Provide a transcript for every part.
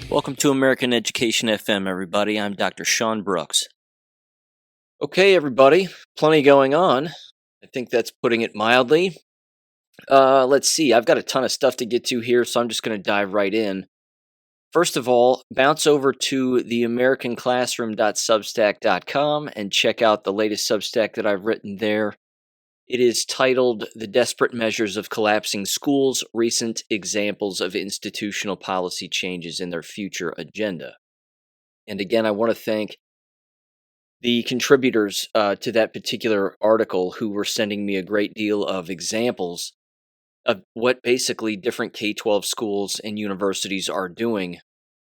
Welcome to American Education FM, everybody. I'm Dr. Sean Brooks. Okay, everybody, plenty going on. I think that's putting it mildly. Let's see, I've got a ton of stuff to get to here, so I'm just going to dive right in. First of all, bounce over to the americanclassroom.substack.com and check out the latest Substack that I've written there. It is titled The Desperate Measures of Collapsing Schools, Recent Examples of Institutional Policy Changes in Their Future Agenda. And again, I want to thank the contributors to that particular article who were sending me a great deal of examples of what basically different K12 schools and universities are doing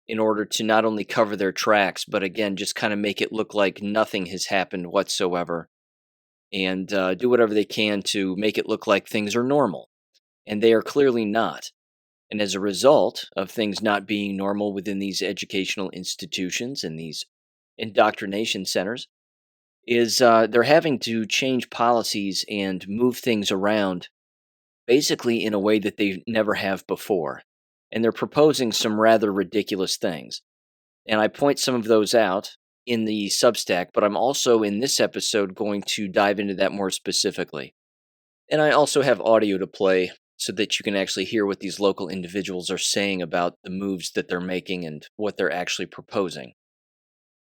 in order to not only cover their tracks, but again, just kind of make it look like nothing has happened whatsoever, and do whatever they can to make it look like things are normal. And they are clearly not. And as a result of things not being normal within these educational institutions and these indoctrination centers, is they're having to change policies and move things around basically in a way that they never have before. And they're proposing some rather ridiculous things. And I point some of those out in the Substack, but I'm also in this episode going to dive into that more specifically. And I also have audio to play so that you can actually hear what these local individuals are saying about the moves that they're making and what they're actually proposing.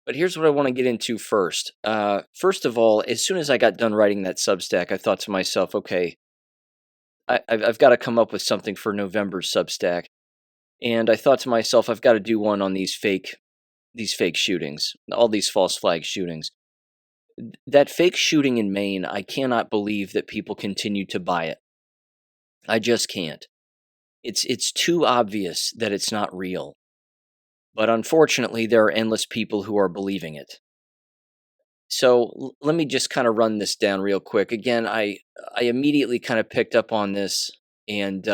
But here's what I want to get into first. First of all, as soon as I got done writing that Substack, I thought to myself, okay, I've got to come up with something for November's Substack. And I thought to myself, I've got to do one on these fake shootings, all these false flag shootings. That fake shooting in Maine, I cannot believe that people continue to buy it. I just can't. It's too obvious that it's not real. But unfortunately, there are endless people who are believing it. So let me just kind of run this down real quick. Again, I immediately kind of picked up on this, and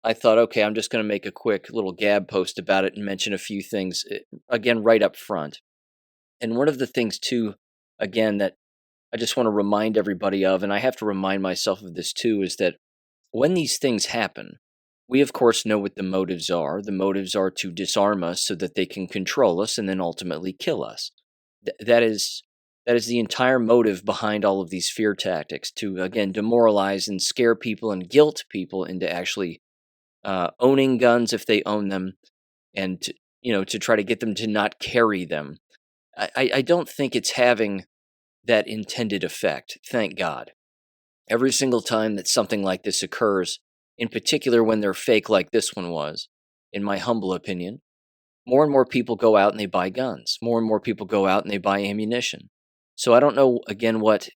I thought, okay, I'm just going to make a quick little gab post about it and mention a few things, again, right up front. And one of the things, too, again, that I just want to remind everybody of, and I have to remind myself of this, too, is that when these things happen, we, of course, know what the motives are. The motives are to disarm us so that they can control us and then ultimately kill us. That is the entire motive behind all of these fear tactics, to, again, demoralize and scare people and guilt people into actually owning guns if they own them, and to try to get them to not carry them. I don't think it's having that intended effect, thank God. Every single time that something like this occurs, in particular when they're fake like this one was, in my humble opinion, more and more people go out and they buy guns. More and more people go out and they buy ammunition. So I don't know, again, what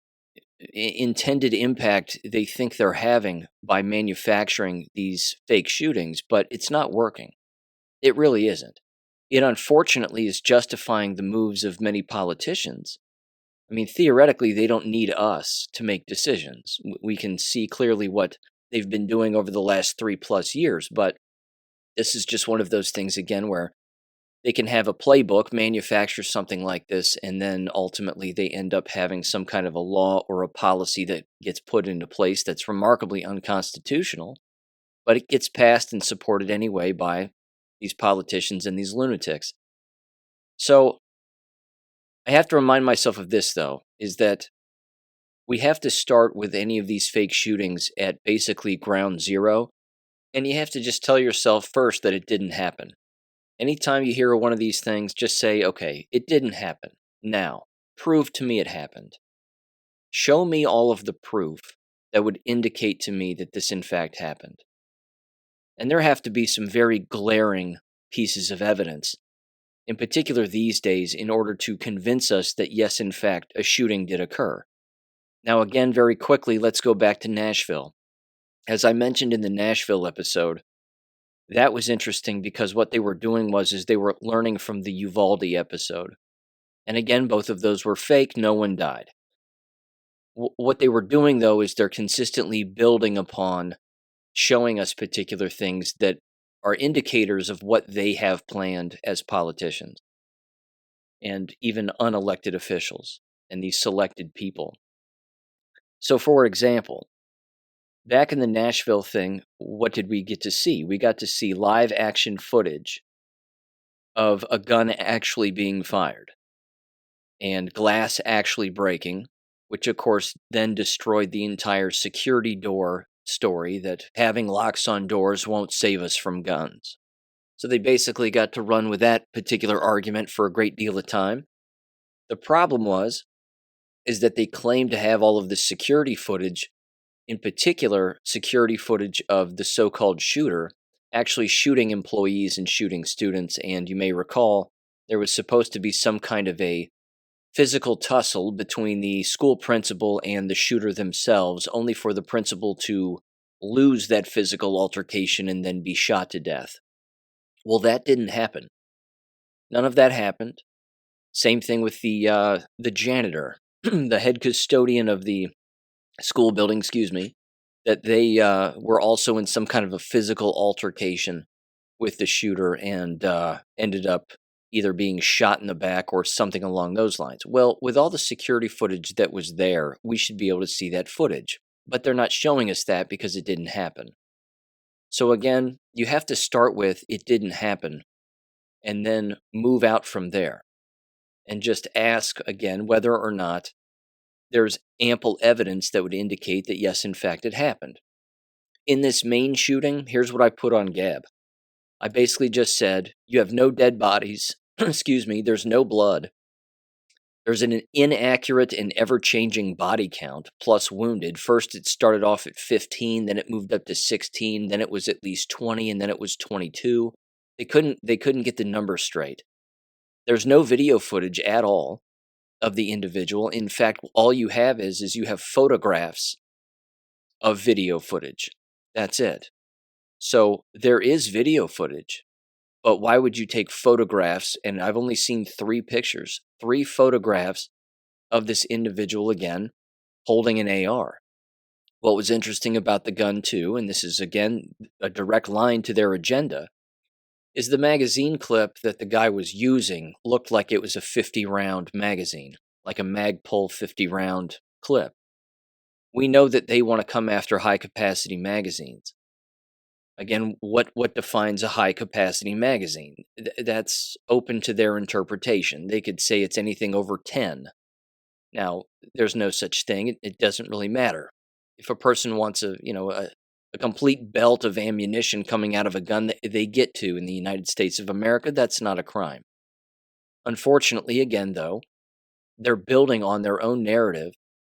intended impact they think they're having by manufacturing these fake shootings, but it's not working. It really isn't. It unfortunately is justifying the moves of many politicians. I mean, theoretically, they don't need us to make decisions. We can see clearly what they've been doing over the last 3+ years, but this is just one of those things, again, where they can have a playbook, manufacture something like this, and then ultimately they end up having some kind of a law or a policy that gets put into place that's remarkably unconstitutional, but it gets passed and supported anyway by these politicians and these lunatics. So I have to remind myself of this, though, is that we have to start with any of these fake shootings at basically ground zero, and you have to just tell yourself first that it didn't happen. Anytime you hear one of these things, just say, okay, it didn't happen. Now, prove to me it happened. Show me all of the proof that would indicate to me that this in fact happened. And there have to be some very glaring pieces of evidence, in particular these days, in order to convince us that yes, in fact, a shooting did occur. Now, again, very quickly, let's go back to Nashville. As I mentioned in the Nashville episode, that was interesting because what they were doing is they were learning from the Uvalde episode. And again, both of those were fake. No one died. What they were doing, though, is they're consistently building upon showing us particular things that are indicators of what they have planned as politicians and even unelected officials and these selected people. So, for example, back in the Nashville thing, what did we get to see? We got to see live action footage of a gun actually being fired and glass actually breaking, which of course then destroyed the entire security door story that having locks on doors won't save us from guns. So they basically got to run with that particular argument for a great deal of time. The problem is that they claimed to have all of this security footage, in particular security footage of the so-called shooter actually shooting employees and shooting students. And you may recall there was supposed to be some kind of a physical tussle between the school principal and the shooter themselves, only for the principal to lose that physical altercation and then be shot to death. Well, that didn't happen. None of that happened. Same thing with the janitor, the head custodian of the school building, that they were also in some kind of a physical altercation with the shooter and ended up either being shot in the back or something along those lines. Well, with all the security footage that was there, we should be able to see that footage. But they're not showing us that because it didn't happen. So again, you have to start with it didn't happen and then move out from there and just ask again whether or not there's ample evidence that would indicate that yes, in fact, it happened. In this main shooting, here's what I put on Gab. I basically just said, you have no dead bodies, there's no blood. There's an inaccurate and ever-changing body count, plus wounded. First, it started off at 15, then it moved up to 16, then it was at least 20, and then it was 22. They couldn't get the number straight. There's no video footage at all of the individual. In fact, all you have is you have photographs of video footage. That's it. So there is video footage, but why would you take photographs? And I've only seen 3 pictures, 3 photographs of this individual again holding an AR. What was interesting about the gun too, and this is again a direct line to their agenda, is the magazine clip that the guy was using looked like it was a 50-round magazine, like a Magpul 50-round clip. We know that they want to come after high-capacity magazines. Again, what defines a high-capacity magazine? That's open to their interpretation. They could say it's anything over 10. Now, there's no such thing. It doesn't really matter. If a person wants a complete belt of ammunition coming out of a gun that they get to in the United States of America, that's not a crime. Unfortunately, again, though, they're building on their own narrative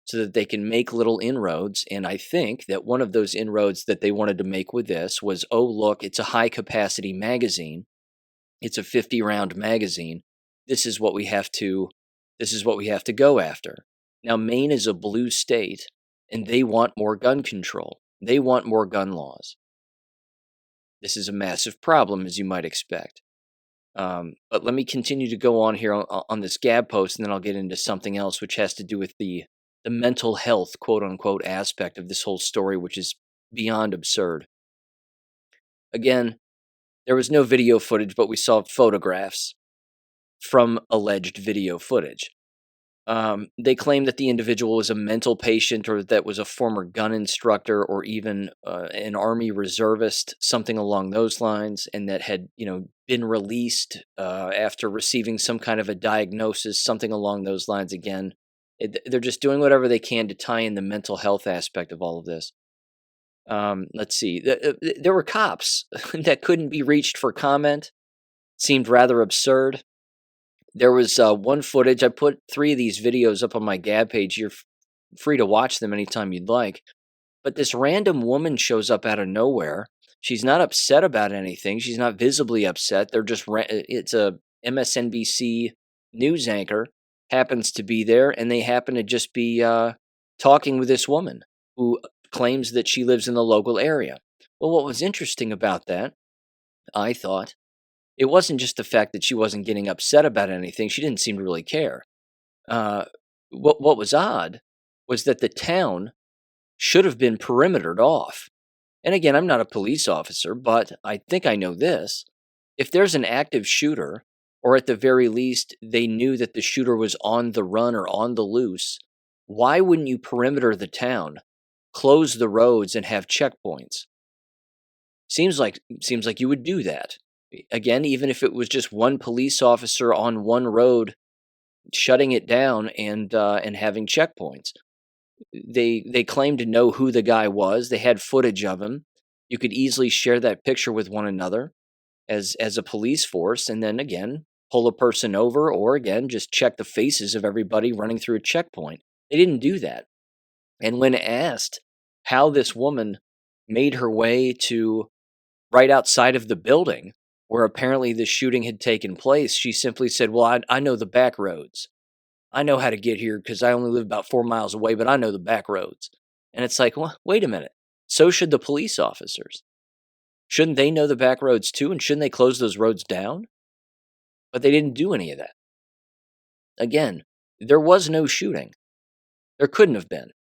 so that they can make little inroads. And I think that one of those inroads that they wanted to make with this was, oh, look, it's a high-capacity magazine. It's a 50-round magazine. This is what we have to go after. Now, Maine is a blue state, and they want more gun control. They want more gun laws. This is a massive problem, as you might expect. But let me continue to go on here on this Gab post, and then I'll get into something else, which has to do with the mental health, quote-unquote, aspect of this whole story, which is beyond absurd. Again, there was no video footage, but we saw photographs from alleged video footage. They claim that the individual was a mental patient or that was a former gun instructor or even an Army reservist, something along those lines, and that had, been released after receiving some kind of a diagnosis, something along those lines. Again, they're just doing whatever they can to tie in the mental health aspect of all of this. Let's see. There were cops that couldn't be reached for comment. Seemed rather absurd. There was one footage. I put 3 of these videos up on my Gab page. You're free to watch them anytime you'd like. But this random woman shows up out of nowhere. She's not upset about anything. She's not visibly upset. It's a MSNBC news anchor happens to be there, and they happen to just be talking with this woman who claims that she lives in the local area. Well, what was interesting about that, I thought, it wasn't just the fact that she wasn't getting upset about anything. She didn't seem to really care. What was odd was that the town should have been perimetered off. And again, I'm not a police officer, but I think I know this. If there's an active shooter, or at the very least, they knew that the shooter was on the run or on the loose, why wouldn't you perimeter the town, close the roads, and have checkpoints? Seems like you would do that. Again, even if it was just one police officer on one road shutting it down and having checkpoints. They claimed to know who the guy was. They had footage of him. You could easily share that picture with one another as a police force, and then again pull a person over, or again just check the faces of everybody running through a checkpoint. They didn't do that. And when asked how this woman made her way to right outside of the building where apparently the shooting had taken place, she simply said, "Well, I know the back roads. I know how to get here because I only live about 4 miles away, but I know the back roads." And it's like, well, wait a minute. So should the police officers. Shouldn't they know the back roads too? And shouldn't they close those roads down? But they didn't do any of that. Again, there was no shooting. There couldn't have been.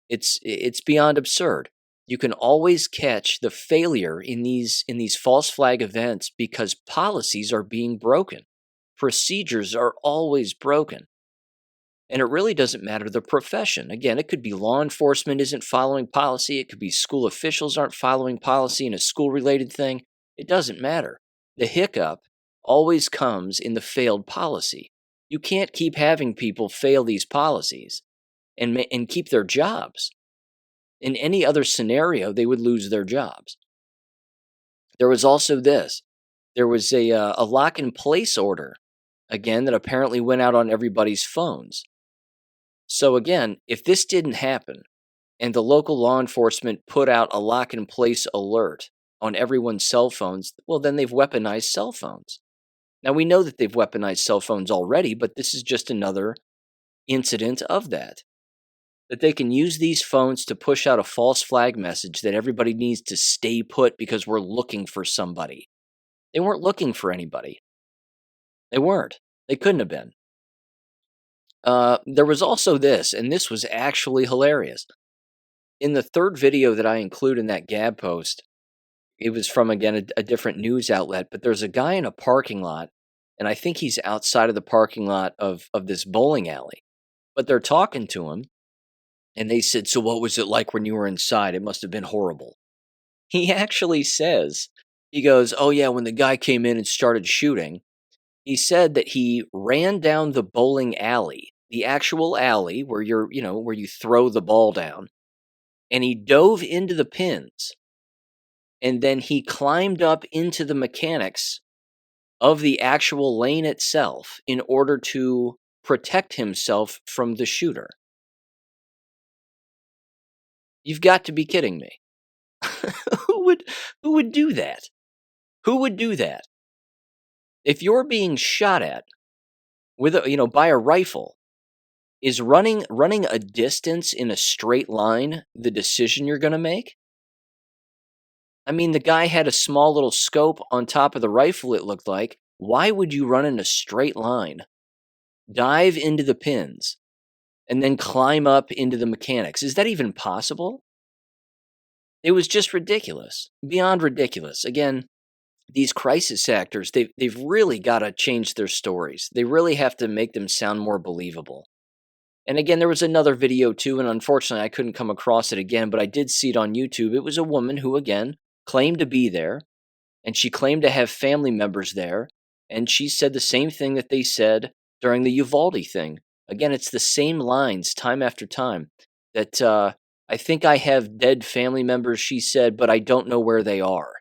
It's beyond absurd. You can always catch the failure in these false flag events because policies are being broken. Procedures are always broken. And it really doesn't matter the profession. Again, it could be law enforcement isn't following policy. It could be school officials aren't following policy in a school related thing. It doesn't matter. The hiccup always comes in the failed policy. You can't keep having people fail these policies and keep their jobs. In any other scenario, they would lose their jobs. There was also this. There was a lock in place order, again, that apparently went out on everybody's phones. So again, if this didn't happen and the local law enforcement put out a lock in place alert on everyone's cell phones, well, then they've weaponized cell phones. Now, we know that they've weaponized cell phones already, but this is just another incident of that. That they can use these phones to push out a false flag message that everybody needs to stay put because we're looking for somebody. They weren't looking for anybody. They weren't. They couldn't have been. There was also this, and this was actually hilarious. In the third video that I include in that Gab post, it was from, again, a different news outlet, but there's a guy in a parking lot, and I think he's outside of the parking lot of this bowling alley. But they're talking to him, and they said, "So what was it like when you were inside? It must have been horrible." He actually says, he goes, "Oh yeah, when the guy came in and started shooting," he said that he ran down the bowling alley, the actual alley where where you throw the ball down, and he dove into the pins, and then he climbed up into the mechanics of the actual lane itself in order to protect himself from the shooter. You've got to be kidding me. Who would do that? Who would do that? If you're being shot at with by a rifle, is running a distance in a straight line the decision you're going to make? I mean, the guy had a small little scope on top of the rifle, it looked like. Why would you run in a straight line, dive into the pins, and then climb up into the mechanics? Is that even possible? It was just ridiculous. Beyond ridiculous. Again, these crisis actors, they've really got to change their stories. They really have to make them sound more believable. And again, there was another video too, and unfortunately I couldn't come across it again, but I did see it on YouTube. It was a woman who, again, claimed to be there, and she claimed to have family members there, and she said the same thing that they said during the Uvalde thing. Again, it's the same lines time after time, that I think I have dead family members, she said, but I don't know where they are.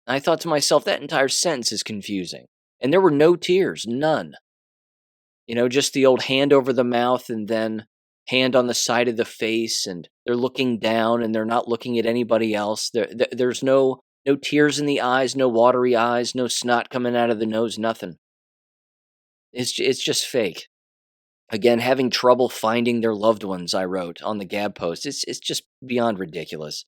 And I thought to myself, that entire sentence is confusing. And there were no tears, none. Just the old hand over the mouth and then hand on the side of the face, and they're looking down and they're not looking at anybody else. There's no tears in the eyes, no watery eyes, no snot coming out of the nose, nothing. It's just fake. Again, having trouble finding their loved ones, I wrote on the Gab post. It's just beyond ridiculous.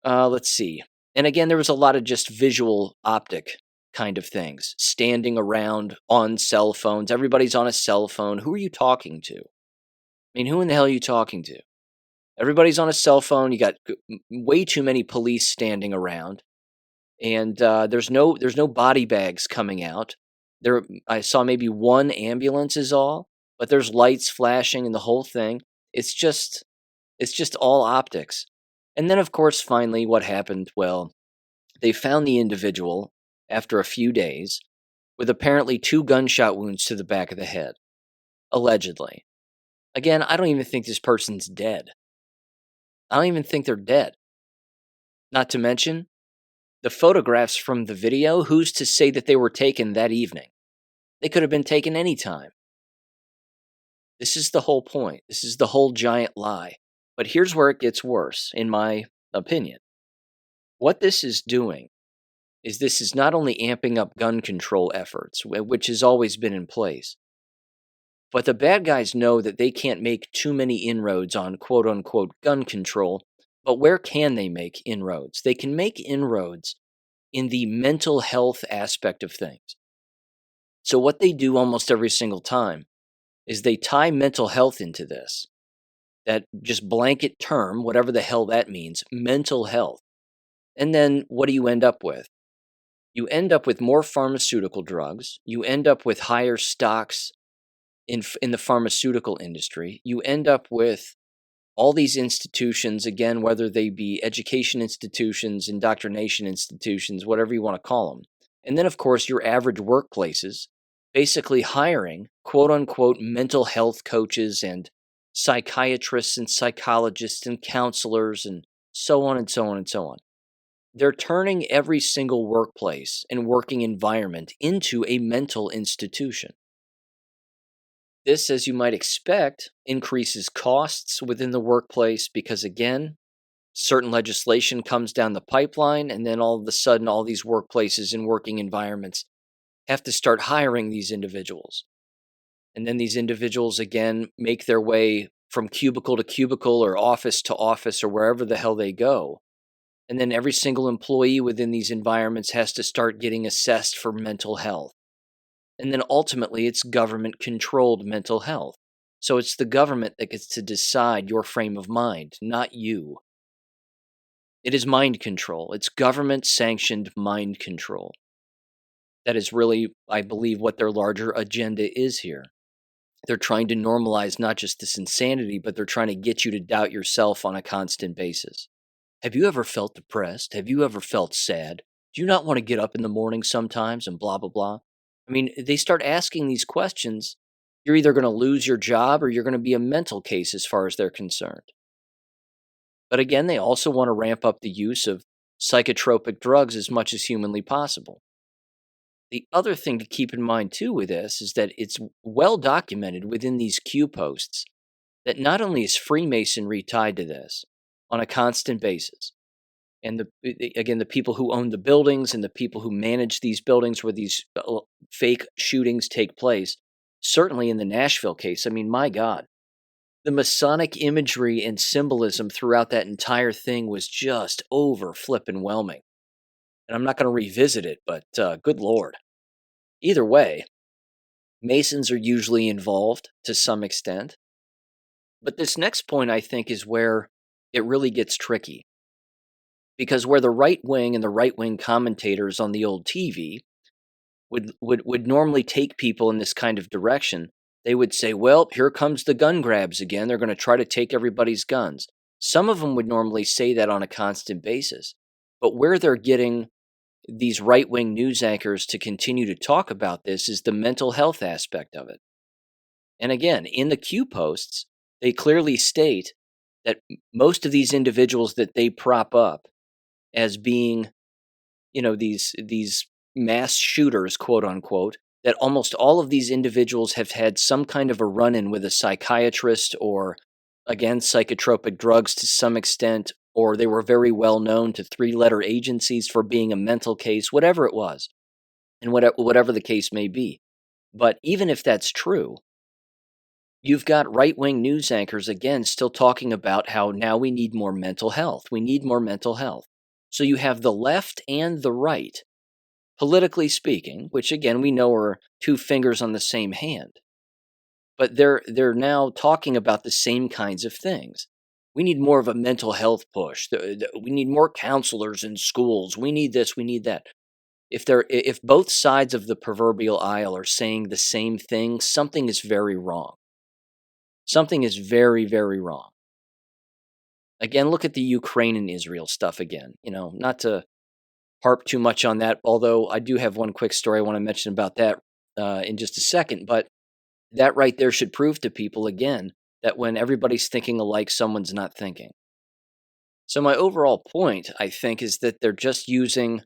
Let's see. And again, there was a lot of just visual optic kind of things. Standing around on cell phones. Everybody's on a cell phone. Who are you talking to? I mean, who in the hell are you talking to? Everybody's on a cell phone. You got way too many police standing around. And there's no body bags coming out. I saw maybe one ambulance is all, but there's lights flashing and the whole thing. It's just all optics. And then, of course, finally, what happened? Well, They found the individual after a few days with apparently 2 gunshot wounds to the back of the head, allegedly. Again, I don't even think this person's dead. I don't even think they're dead. Not to mention, the photographs from the video, who's to say that they were taken that evening? They could have been taken any time. This is the whole point. This is the whole giant lie. But here's where it gets worse, in my opinion. What this is doing is this is not only amping up gun control efforts, which has always been in place, but the bad guys know that they can't make too many inroads on quote unquote gun control. But where can they make inroads? They can make inroads in the mental health aspect of things. So what they do almost every single time is they tie mental health into this. That just blanket term, whatever the hell that means, mental health. And then what do you end up with? You end up with more pharmaceutical drugs. You end up with higher stocks in the pharmaceutical industry. You end up with all these institutions, again, whether they be education institutions, indoctrination institutions, whatever you want to call them. And then, of course, your average workplaces basically hiring quote unquote mental health coaches and psychiatrists and psychologists and counselors and so on and so on and so on. They're turning every single workplace and working environment into a mental institution. This, as you might expect, increases costs within the workplace because, again, certain legislation comes down the pipeline, and then all of a sudden, all these workplaces and working environments have to start hiring these individuals. And then these individuals, again, make their way from cubicle to cubicle or office to office or wherever the hell they go. And then every single employee within these environments has to start getting assessed for mental health. And then ultimately, it's government-controlled mental health. So it's the government that gets to decide your frame of mind, not you. It is mind control. It's government-sanctioned mind control. That is really, I believe, what their larger agenda is here. They're trying to normalize not just this insanity, but they're trying to get you to doubt yourself on a constant basis. Have you ever felt depressed? Have you ever felt sad? Do you not want to get up in the morning sometimes and blah, blah, blah? I mean, they start asking these questions, you're either going to lose your job or you're going to be a mental case as far as they're concerned. But again, they also want to ramp up the use of psychotropic drugs as much as humanly possible. The other thing to keep in mind too with this is that it's well documented within these Q posts that not only is Freemasonry tied to this on a constant basis, and the people who own the buildings and the people who manage these buildings where these fake shootings take place, certainly in the Nashville case, I mean, my God, the Masonic imagery and symbolism throughout that entire thing was just over flippin' whelming. And I'm not going to revisit it, but good Lord. Either way, Masons are usually involved to some extent. But this next point, I think, is where it really gets tricky. Because where the right wing and the right wing commentators on the old TV would normally take people in this kind of direction, they would say, well, here comes the gun grabs again. They're going to try to take everybody's guns. Some of them would normally say that on a constant basis. But where they're getting these right-wing news anchors to continue to talk about this is the mental health aspect of it. And again, in the Q posts, they clearly state that most of these individuals that they prop up as being, these mass shooters, quote unquote, that almost all of these individuals have had some kind of a run-in with a psychiatrist or, again, psychotropic drugs to some extent, or they were very well known to three-letter agencies for being a mental case, whatever it was, and whatever the case may be. But even if that's true, you've got right-wing news anchors, again, still talking about how now we need more mental health. We need more mental health. So you have the left and the right, politically speaking, which, again, we know are two fingers on the same hand. But they're now talking about the same kinds of things. We need more of a mental health push. We need more counselors in schools. We need this, we need that. If both sides of the proverbial aisle are saying the same thing, something is very wrong. Something is very, very wrong. Again, look at the Ukraine and Israel stuff again. Not to harp too much on that, although I do have one quick story I want to mention about that in just a second. But that right there should prove to people, again, that when everybody's thinking alike, someone's not thinking. So, my overall point, I think, is that they're just using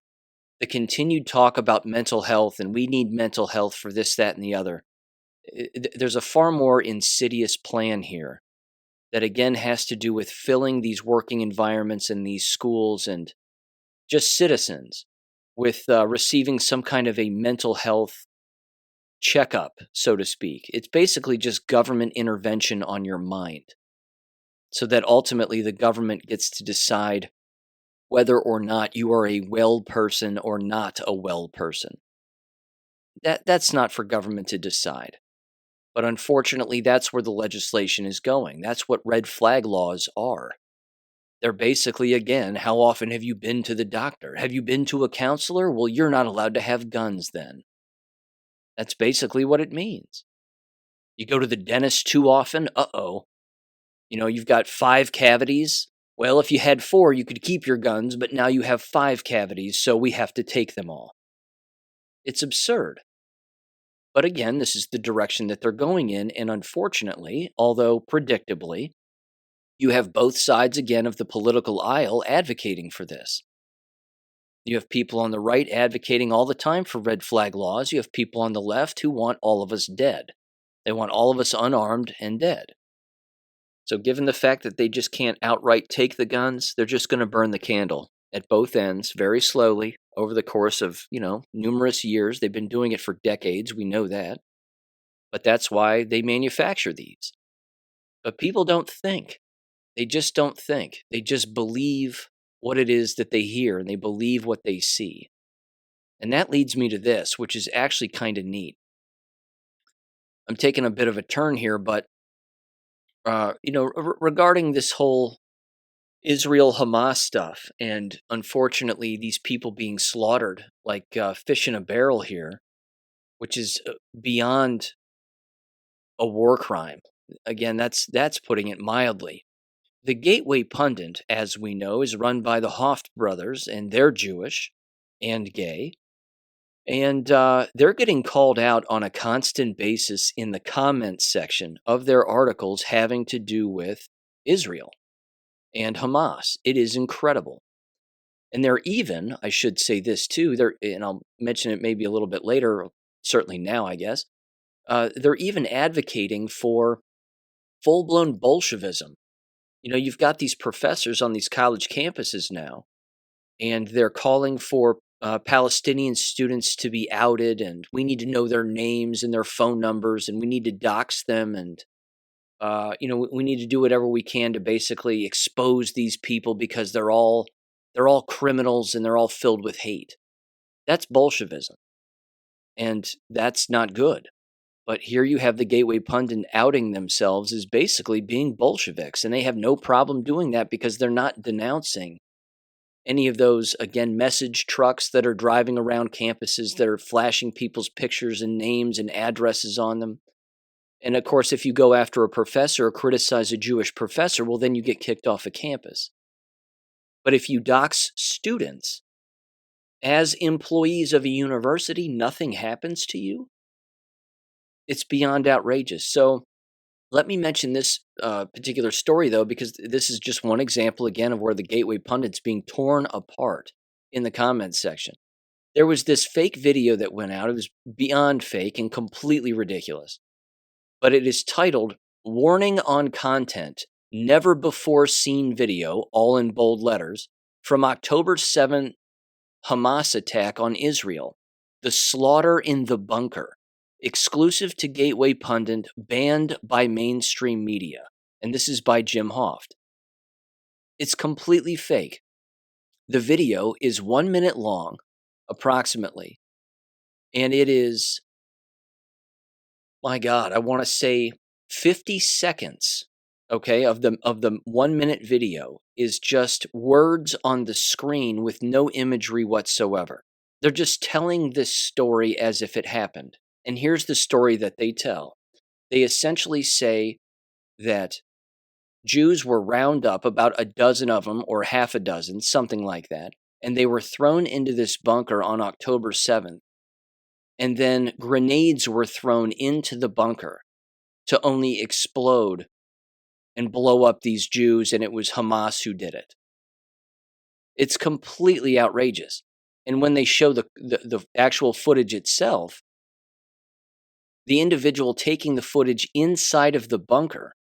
the continued talk about mental health and we need mental health for this, that, and the other. There's a far more insidious plan here that, again, has to do with filling these working environments and these schools and just citizens with receiving some kind of a mental health checkup, so to speak. It's basically just government intervention on your mind so that ultimately the government gets to decide whether or not you are a well person or not a well person. That's not for government to decide. But unfortunately, that's where the legislation is going. That's what red flag laws are. They're basically, again, how often have you been to the doctor? Have you been to a counselor? Well, you're not allowed to have guns then. That's basically what it means. You go to the dentist too often? Uh-oh. You've got 5 cavities. Well, if you had 4, you could keep your guns, but now you have 5 cavities, so we have to take them all. It's absurd. But again, this is the direction that they're going in, and unfortunately, although predictably, you have both sides again of the political aisle advocating for this. You have people on the right advocating all the time for red flag laws. You have people on the left who want all of us dead. They want all of us unarmed and dead. So given the fact that they just can't outright take the guns, they're just going to burn the candle at both ends very slowly over the course of, numerous years. They've been doing it for decades. We know that. But that's why they manufacture these. But people don't think. They just don't think. They just believe what it is that they hear, and they believe what they see. And that leads me to this, which is actually kind of neat. I'm taking a bit of a turn here, but, regarding this whole Israel-Hamas stuff, and unfortunately these people being slaughtered like fish in a barrel here, which is beyond a war crime. Again, that's putting it mildly. The Gateway Pundit, as we know, is run by the Hoft brothers, and they're Jewish and gay. And they're getting called out on a constant basis in the comments section of their articles having to do with Israel and Hamas. It is incredible. And they're even, I should say this too, and I'll mention it maybe a little bit later, certainly now, I guess, they're even advocating for full-blown Bolshevism. You've got these professors on these college campuses now, and they're calling for Palestinian students to be outed, and we need to know their names and their phone numbers, and we need to dox them, and we need to do whatever we can to basically expose these people because they're all criminals and they're all filled with hate. That's Bolshevism, and that's not good. But here you have the Gateway Pundit outing themselves as basically being Bolsheviks, and they have no problem doing that because they're not denouncing any of those, again, message trucks that are driving around campuses that are flashing people's pictures and names and addresses on them. And of course, if you go after a professor or criticize a Jewish professor, well, then you get kicked off a campus. But if you dox students as employees of a university, nothing happens to you? It's beyond outrageous. So let me mention this particular story, though, because this is just one example, again, of where the Gateway Pundit's being torn apart in the comments section. There was this fake video that went out. It was beyond fake and completely ridiculous. But it is titled, "Warning on Content, Never Before Seen Video," all in bold letters, from October 7th Hamas attack on Israel. The Slaughter in the Bunker. Exclusive to Gateway Pundit, banned by mainstream media. And this is by Jim Hoft. It's completely fake. The video is 1 minute long, approximately. And it is, my God, I want to say 50 seconds, okay, of the 1 minute video is just words on the screen with no imagery whatsoever. They're just telling this story as if it happened. And here's the story that they tell. They essentially say that Jews were round up, about a dozen of them, or half a dozen, something like that, and they were thrown into this bunker on October 7th. And then grenades were thrown into the bunker to only explode and blow up these Jews, and it was Hamas who did it. It's completely outrageous. And when they show the actual footage itself, the individual taking the footage inside of the bunker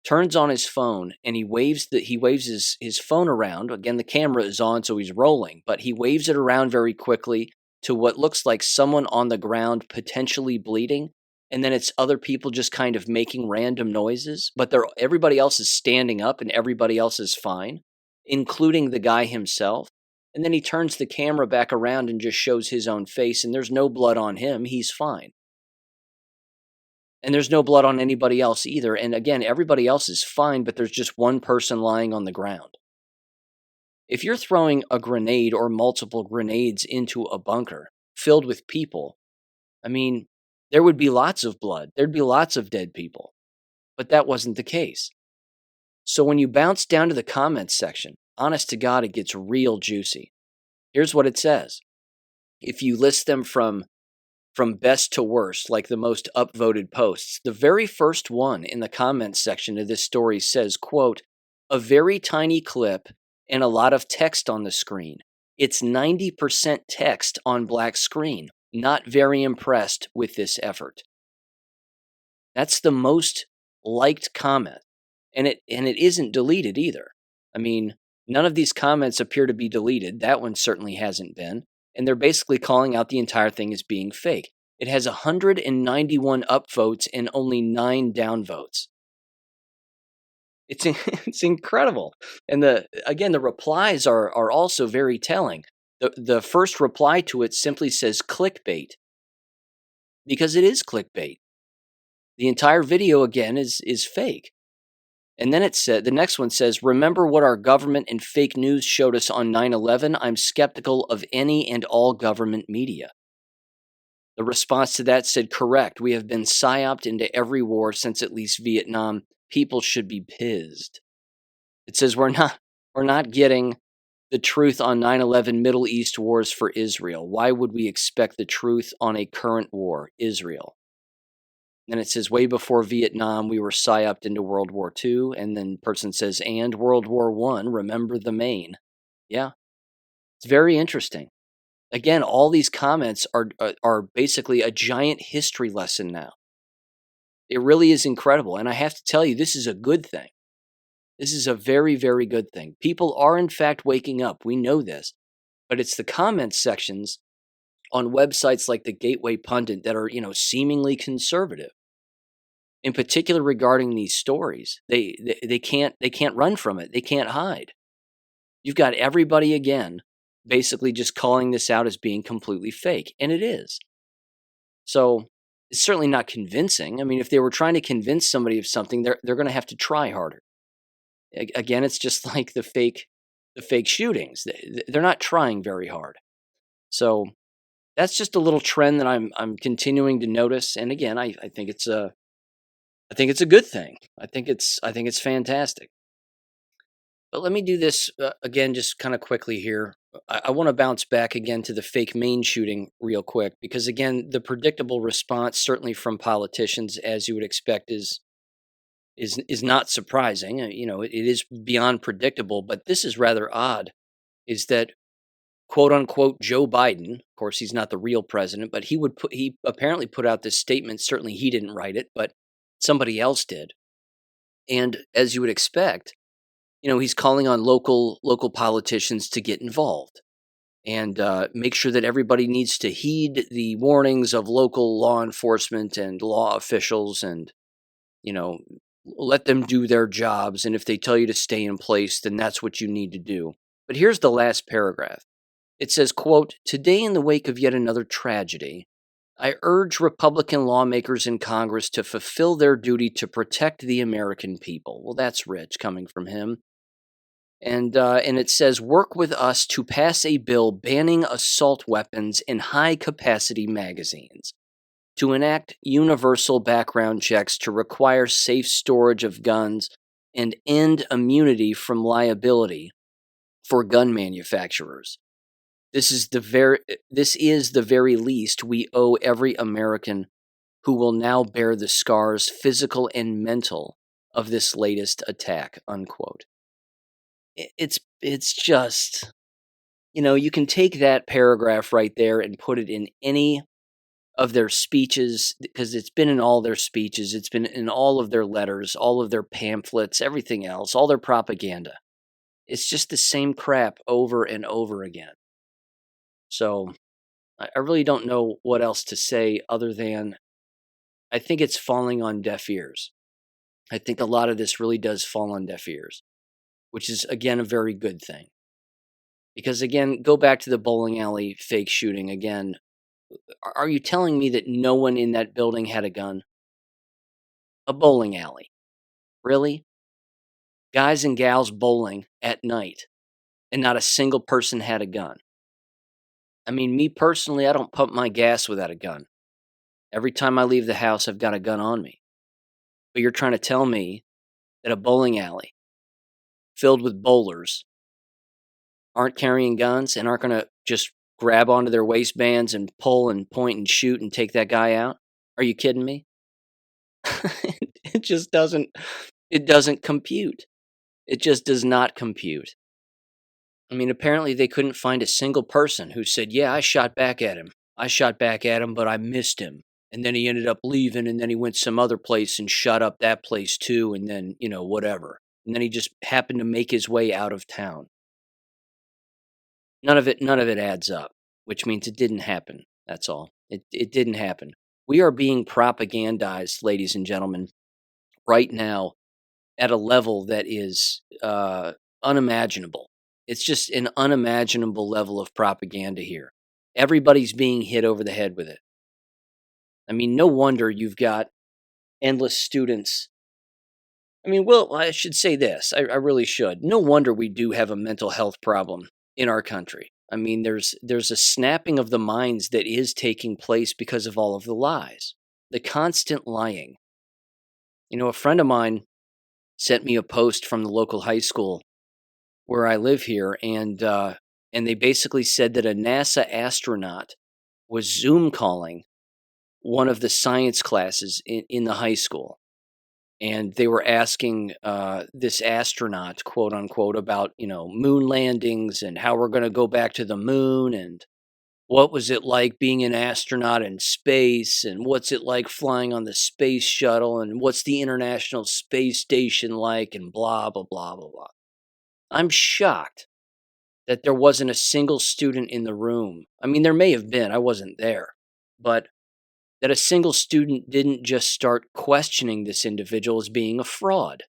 turns on his phone and he waves his phone around. Again, the camera is on, so he's rolling, but he waves it around very quickly to what looks like someone on the ground potentially bleeding. And then it's other people just kind of making random noises, but everybody else is standing up and everybody else is fine, including the guy himself. And then he turns the camera back around and just shows his own face, and there's no blood on him. He's fine. And there's no blood on anybody else either. And again, everybody else is fine, but there's just one person lying on the ground. If you're throwing a grenade or multiple grenades into a bunker filled with people, I mean, there would be lots of blood. There'd be lots of dead people. But that wasn't the case. So when you bounce down to the comments section, honest to God, it gets real juicy. Here's what it says. If you list them from best to worst, like the most upvoted posts, the very first one in the comments section of this story says, quote, "A very tiny clip and a lot of text on the screen. It's 90% text on black screen. Not very impressed with this effort." That's the most liked comment. And it isn't deleted either. I mean, none of these comments appear to be deleted. That one certainly hasn't been. And they're basically calling out the entire thing as being fake. It has 191 upvotes and only 9 downvotes. It's incredible. And the replies are also very telling. The first reply to it simply says clickbait, because it is clickbait. The entire video again is fake. And then the next one says, "Remember what our government and fake news showed us on 9/11? I'm skeptical of any and all government media." The response to that said, "Correct. We have been psyoped into every war since at least Vietnam. People should be pissed." It says, we're not getting the truth on 9/11 Middle East wars for Israel. Why would we expect the truth on a current war, Israel? And it says, way before Vietnam, we were psyoped into World War II. And then the person says, and World War I, remember the Maine. Yeah, it's very interesting. Again, all these comments are basically a giant history lesson now. It really is incredible. And I have to tell you, this is a good thing. This is a very, very good thing. People are, in fact, waking up. We know this. But it's the comment sections on websites like the Gateway Pundit that are, seemingly conservative. In particular, regarding these stories, they can't run from it. They can't hide. You've got everybody again, basically just calling this out as being completely fake, and it is. So it's certainly not convincing. I mean, if they were trying to convince somebody of something, they're going to have to try harder. Again, it's just like the fake shootings. They're not trying very hard. So that's just a little trend that I'm continuing to notice. And again, I think it's a good thing. I think it's fantastic. But let me do this again, just kind of quickly here. I want to bounce back again to the fake Maine shooting real quick, because again, the predictable response, certainly from politicians, as you would expect, is not surprising. It is beyond predictable. But this is rather odd. Is that quote unquote Joe Biden? Of course, he's not the real president, but he apparently put out this statement. Certainly, he didn't write it, but somebody else did. And as you would expect, he's calling on local politicians to get involved and make sure that everybody needs to heed the warnings of local law enforcement and law officials, and let them do their jobs. And if they tell you to stay in place, then that's what you need to do. But here's the last paragraph. It says, quote, "Today, in the wake of yet another tragedy, I urge Republican lawmakers in Congress to fulfill their duty to protect the American people." Well, that's rich coming from him. And it says, "Work with us to pass a bill banning assault weapons in high-capacity magazines, to enact universal background checks to require safe storage of guns, and end immunity from liability for gun manufacturers. This is the very least we owe every American who will now bear the scars, physical and mental, of this latest attack, unquote. It's just, you can take that paragraph right there and put it in any of their speeches, because it's been in all their speeches, it's been in all of their letters, all of their pamphlets, everything else, all their propaganda. It's just the same crap over and over again. So I really don't know what else to say other than I think it's falling on deaf ears. I think a lot of this really does fall on deaf ears, which is, again, a very good thing. Because, again, go back to the bowling alley fake shooting again. Are you telling me that no one in that building had a gun? A bowling alley. Really? Guys and gals bowling at night, and not a single person had a gun. I mean, me personally, I don't pump my gas without a gun. Every time I leave the house, I've got a gun on me. But you're trying to tell me that a bowling alley filled with bowlers aren't carrying guns and aren't going to just grab onto their waistbands and pull and point and shoot and take that guy out? Are you kidding me? It just doesn't compute. It just does not compute. I mean, apparently they couldn't find a single person who said, yeah, I shot back at him. But I missed him. And then he ended up leaving, and then he went some other place and shot up that place too, and then, whatever. And then he just happened to make his way out of town. None of it adds up, which means it didn't happen. That's all. It didn't happen. We are being propagandized, ladies and gentlemen, right now at a level that is unimaginable. It's just an unimaginable level of propaganda here. Everybody's being hit over the head with it. I mean, no wonder you've got endless students. I mean, well, I should say this. I really should. No wonder we do have a mental health problem in our country. I mean, there's a snapping of the minds that is taking place because of all of the lies, the constant lying. A friend of mine sent me a post from the local high school where I live here, and they basically said that a NASA astronaut was Zoom calling one of the science classes in the high school. And they were asking this astronaut, quote unquote, about, moon landings and how we're going to go back to the moon, and what was it like being an astronaut in space, and what's it like flying on the space shuttle, and what's the International Space Station like, and blah, blah, blah, blah, blah. I'm shocked that there wasn't a single student in the room. I mean, there may have been. I wasn't there. But that a single student didn't just start questioning this individual as being a fraud.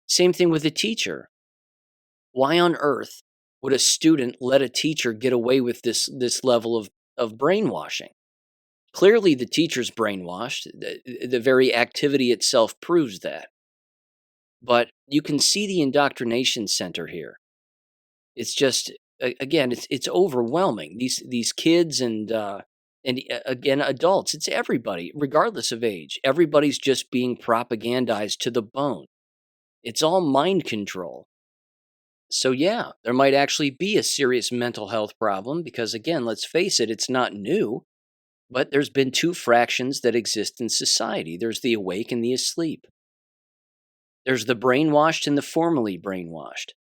Same thing with a teacher. Why on earth would a student let a teacher get away with this level of brainwashing? Clearly the teacher's brainwashed. The very activity itself proves that. But you can see the indoctrination center here. It's just, again, it's overwhelming. These kids and again, adults, it's everybody, regardless of age. Everybody's just being propagandized to the bone. It's all mind control. So yeah, there might actually be a serious mental health problem because, again, let's face it, it's not new. But there's been two fractions that exist in society. There's the awake and the asleep. There's the brainwashed and the formerly brainwashed.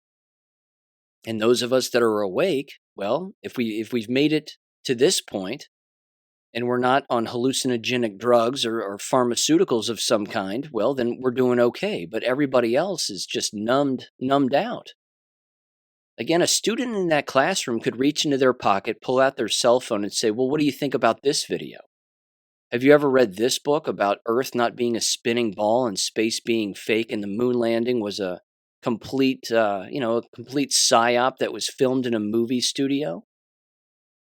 And those of us that are awake, well, if we've made it to this point, and we're not on hallucinogenic drugs or pharmaceuticals of some kind, well, then we're doing okay. But everybody else is just numbed out. Again, a student in that classroom could reach into their pocket, pull out their cell phone, and say, well, what do you think about this video? Have you ever read this book about Earth not being a spinning ball and space being fake and the moon landing was a complete psyop that was filmed in a movie studio?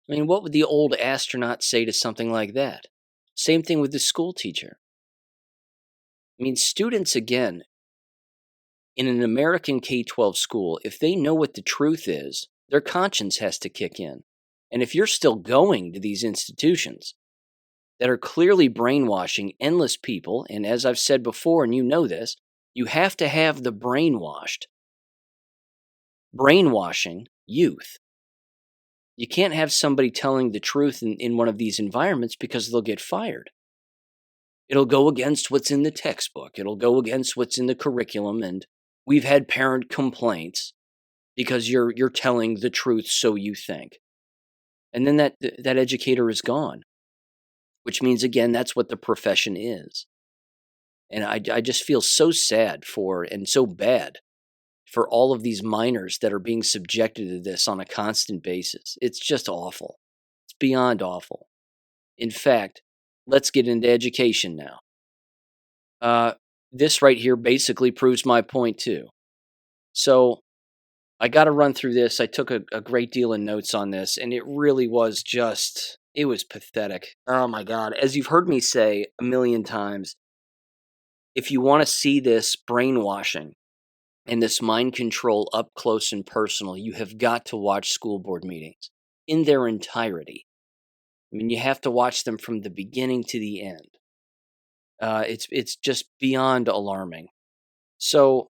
I mean, what would the old astronaut say to something like that? Same thing with the school teacher. I mean, students, again, in an American K12 school, if they know what the truth is, their conscience has to kick in. And if you're still going to these institutions that are clearly brainwashing endless people, and as I've said before, and you know this, you have to have the brainwashed brainwashing youth. You can't have somebody telling the truth in one of these environments because they'll get fired. It'll go against what's in the textbook. It'll go against what's in the curriculum. And we've had parent complaints because you're telling the truth, so you think. And then that educator is gone, which means, again, that's what the profession is. And I just feel so sad for and so bad for all of these minors that are being subjected to this on a constant basis. It's just awful. It's beyond awful. In fact, let's get into education now. This right here basically proves my point too. So I got to run through this. I took a great deal of notes on this, and it really was it was pathetic. Oh my God. As you've heard me say a million times, if you want to see this brainwashing and this mind control up close and personal, you have got to watch school board meetings in their entirety. I mean, you have to watch them from the beginning to the end. It's just beyond alarming. So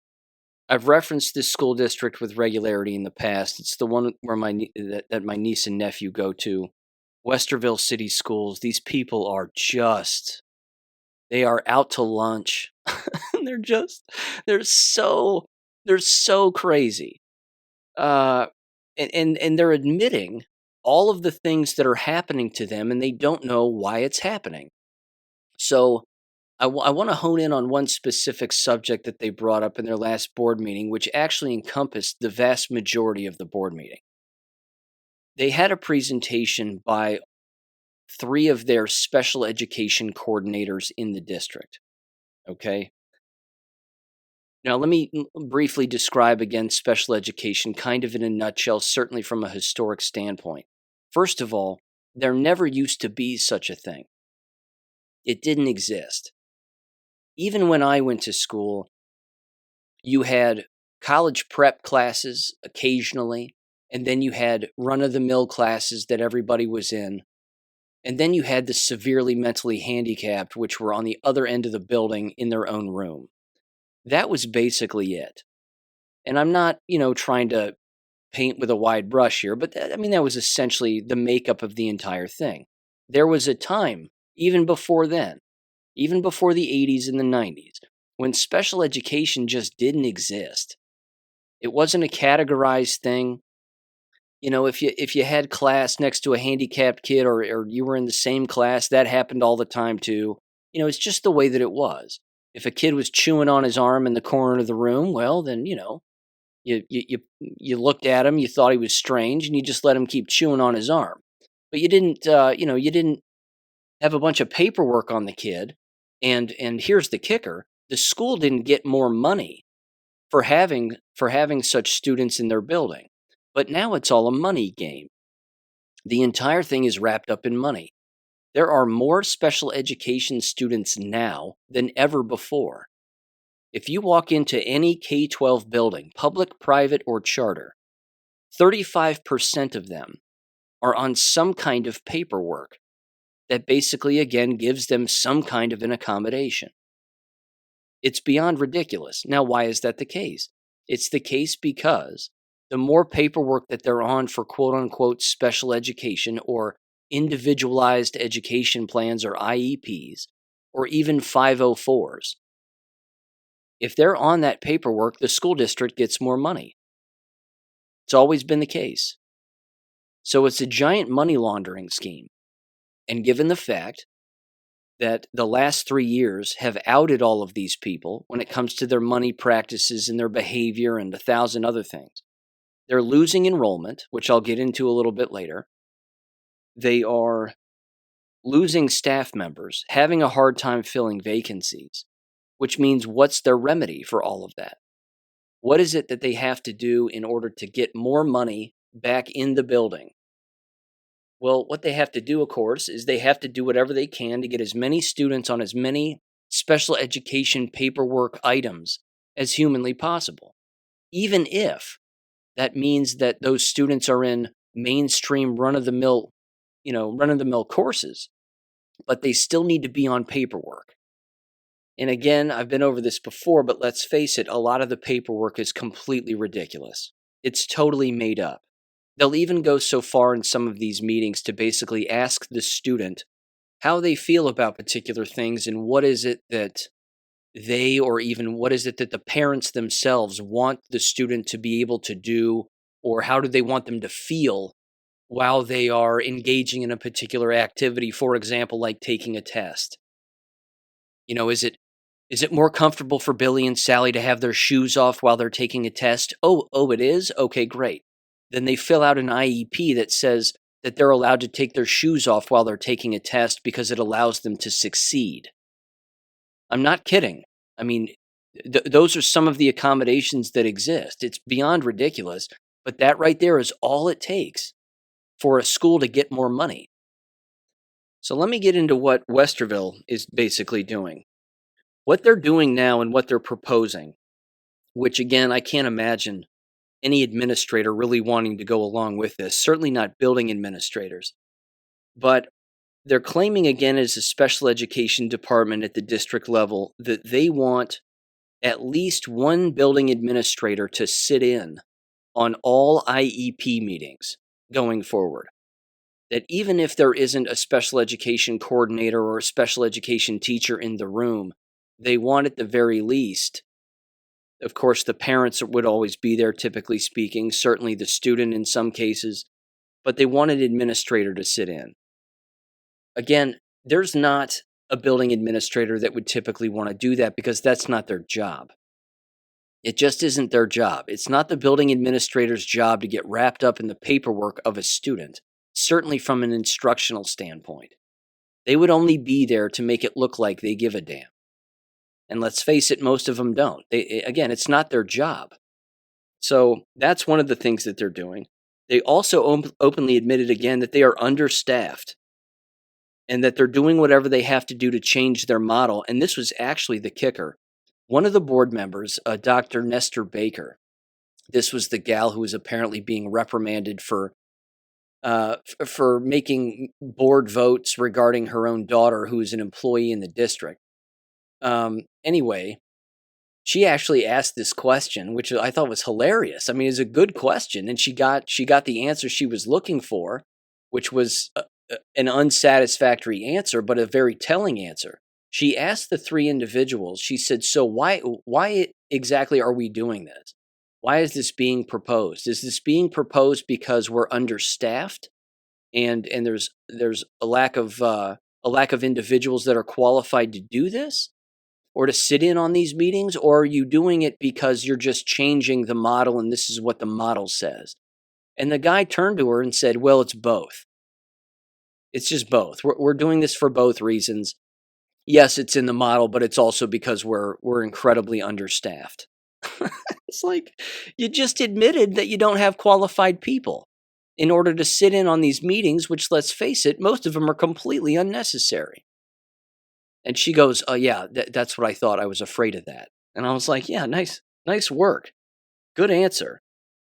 I've referenced this school district with regularity in the past. It's the one where that my niece and nephew go to, Westerville City Schools. These people are they are out to lunch. they're so crazy. And they're admitting all of the things that are happening to them, and they don't know why it's happening. So I want to hone in on one specific subject that they brought up in their last board meeting, which actually encompassed the vast majority of the board meeting. They had a presentation by 3 of their special education coordinators in the district. Okay. Now, let me briefly describe again special education kind of in a nutshell, certainly from a historic standpoint. First of all, there never used to be such a thing. It didn't exist. Even when I went to school, you had college prep classes occasionally, and then you had run-of-the-mill classes that everybody was in, and then you had the severely mentally handicapped, which were on the other end of the building in their own room. That was basically it. And I'm not, trying to paint with a wide brush here, but that was essentially the makeup of the entire thing. There was a time, even before then, even before the 80s and the 90s, when special education just didn't exist. It wasn't a categorized thing. If you had class next to a handicapped kid or you were in the same class, that happened all the time too. It's just the way that it was. If a kid was chewing on his arm in the corner of the room, well, then, you looked at him, you thought he was strange, and you just let him keep chewing on his arm. But you didn't have a bunch of paperwork on the kid. And here's the kicker: the school didn't get more money for having such students in their building. But now it's all a money game. The entire thing is wrapped up in money. There are more special education students now than ever before. If you walk into any K12 building, public, private, or charter, 35% of them are on some kind of paperwork that basically, again, gives them some kind of an accommodation. It's beyond ridiculous. Now, why is that the case? It's the case because the more paperwork that they're on for quote-unquote special education or individualized education plans or IEPs, or even 504s, if they're on that paperwork, the school district gets more money. It's always been the case. So it's a giant money laundering scheme. And given the fact that the last 3 years have outed all of these people when it comes to their money practices and their behavior and 1,000 other things, they're losing enrollment, which I'll get into a little bit later. They are losing staff members, having a hard time filling vacancies, which means what's their remedy for all of that? What is it that they have to do in order to get more money back in the building? Well, what they have to do, of course, is they have to do whatever they can to get as many students on as many special education paperwork items as humanly possible, even if that means that those students are in mainstream run-of-the-mill courses, but they still need to be on paperwork. And again, I've been over this before, but let's face it, a lot of the paperwork is completely ridiculous. It's totally made up. They'll even go so far in some of these meetings to basically ask the student how they feel about particular things and what is it that they, or even what is it that the parents themselves want the student to be able to do, or how do they want them to feel while they are engaging in a particular activity, for example, like taking a test. Is it more comfortable for Billy and Sally to have their shoes off while they're taking a test? Oh, it is? Okay, great. Then they fill out an IEP that says that they're allowed to take their shoes off while they're taking a test because it allows them to succeed. I'm not kidding. I mean, those are some of the accommodations that exist. It's beyond ridiculous, but that right there is all it takes for a school to get more money. So let me get into what Westerville is basically doing. What they're doing now and what they're proposing, which again, I can't imagine any administrator really wanting to go along with this, certainly not building administrators. But they're claiming again as a special education department at the district level that they want at least one building administrator to sit in on all IEP meetings going forward. That even if there isn't a special education coordinator or a special education teacher in the room, they want at the very least, of course, the parents would always be there, typically speaking, certainly the student in some cases, but they want an administrator to sit in. Again, there's not a building administrator that would typically want to do that because that's not their job. It just isn't their job. It's not the building administrator's job to get wrapped up in the paperwork of a student, certainly from an instructional standpoint. They would only be there to make it look like they give a damn. And let's face it, most of them don't. Again, it's not their job. So that's one of the things that they're doing. They also openly admitted again that they are understaffed and that they're doing whatever they have to do to change their model. And this was actually the kicker. One of the board members, Dr. Nestor Baker, this was the gal who was apparently being reprimanded for making board votes regarding her own daughter, who is an employee in the district. Anyway, she actually asked this question, which I thought was hilarious. I mean, it's a good question, and she got the answer she was looking for, which was an unsatisfactory answer, but a very telling answer. She asked the three individuals, she said, so why exactly are we doing this? Why is this being proposed? Is this being proposed because we're understaffed and there's a lack of individuals that are qualified to do this or to sit in on these meetings? Or are you doing it because you're just changing the model and this is what the model says? And the guy turned to her and said, well, it's both. It's just both. We're doing this for both reasons. Yes, it's in the model, but it's also because we're incredibly understaffed. It's like you just admitted that you don't have qualified people in order to sit in on these meetings, which, let's face it, most of them are completely unnecessary. And she goes, oh, yeah, that's what I thought. I was afraid of that. And I was like, yeah, nice work. Good answer.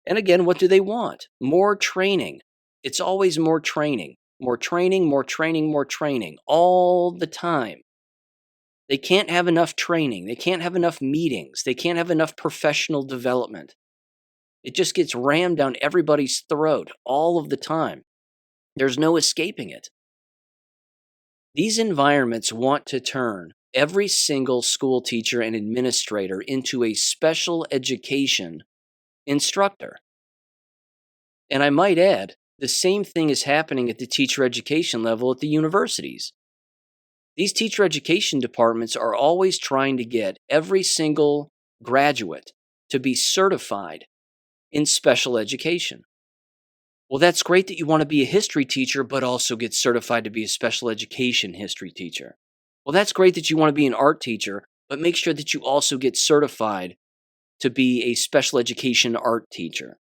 And again, what do they want? More training. It's always more training. More training, more training, more training all the time. They can't have enough training. They can't have enough meetings. They can't have enough professional development. It just gets rammed down everybody's throat all of the time. There's no escaping it. These environments want to turn every single school teacher and administrator into a special education instructor. And I might add, the same thing is happening at the teacher education level at the universities. These teacher education departments are always trying to get every single graduate to be certified in special education. Well, that's great that you want to be a history teacher, but also get certified to be a special education history teacher. Well, that's great that you want to be an art teacher, but make sure that you also get certified to be a special education art teacher.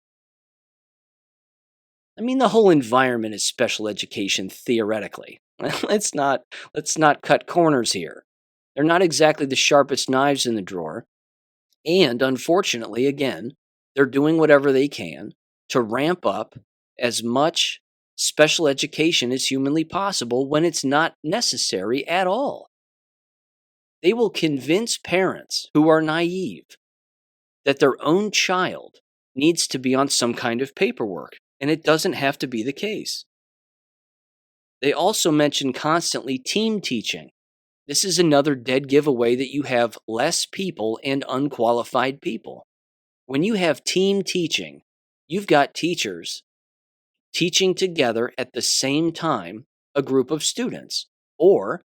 I mean, the whole environment is special education theoretically. Let's not cut corners here. They're not exactly the sharpest knives in the drawer. And unfortunately, again, they're doing whatever they can to ramp up as much special education as humanly possible when it's not necessary at all. They will convince parents who are naive that their own child needs to be on some kind of paperwork, and it doesn't have to be the case. They also mention constantly team teaching. This is another dead giveaway that you have less people and unqualified people. When you have team teaching, you've got teachers teaching together at the same time a group of students. Or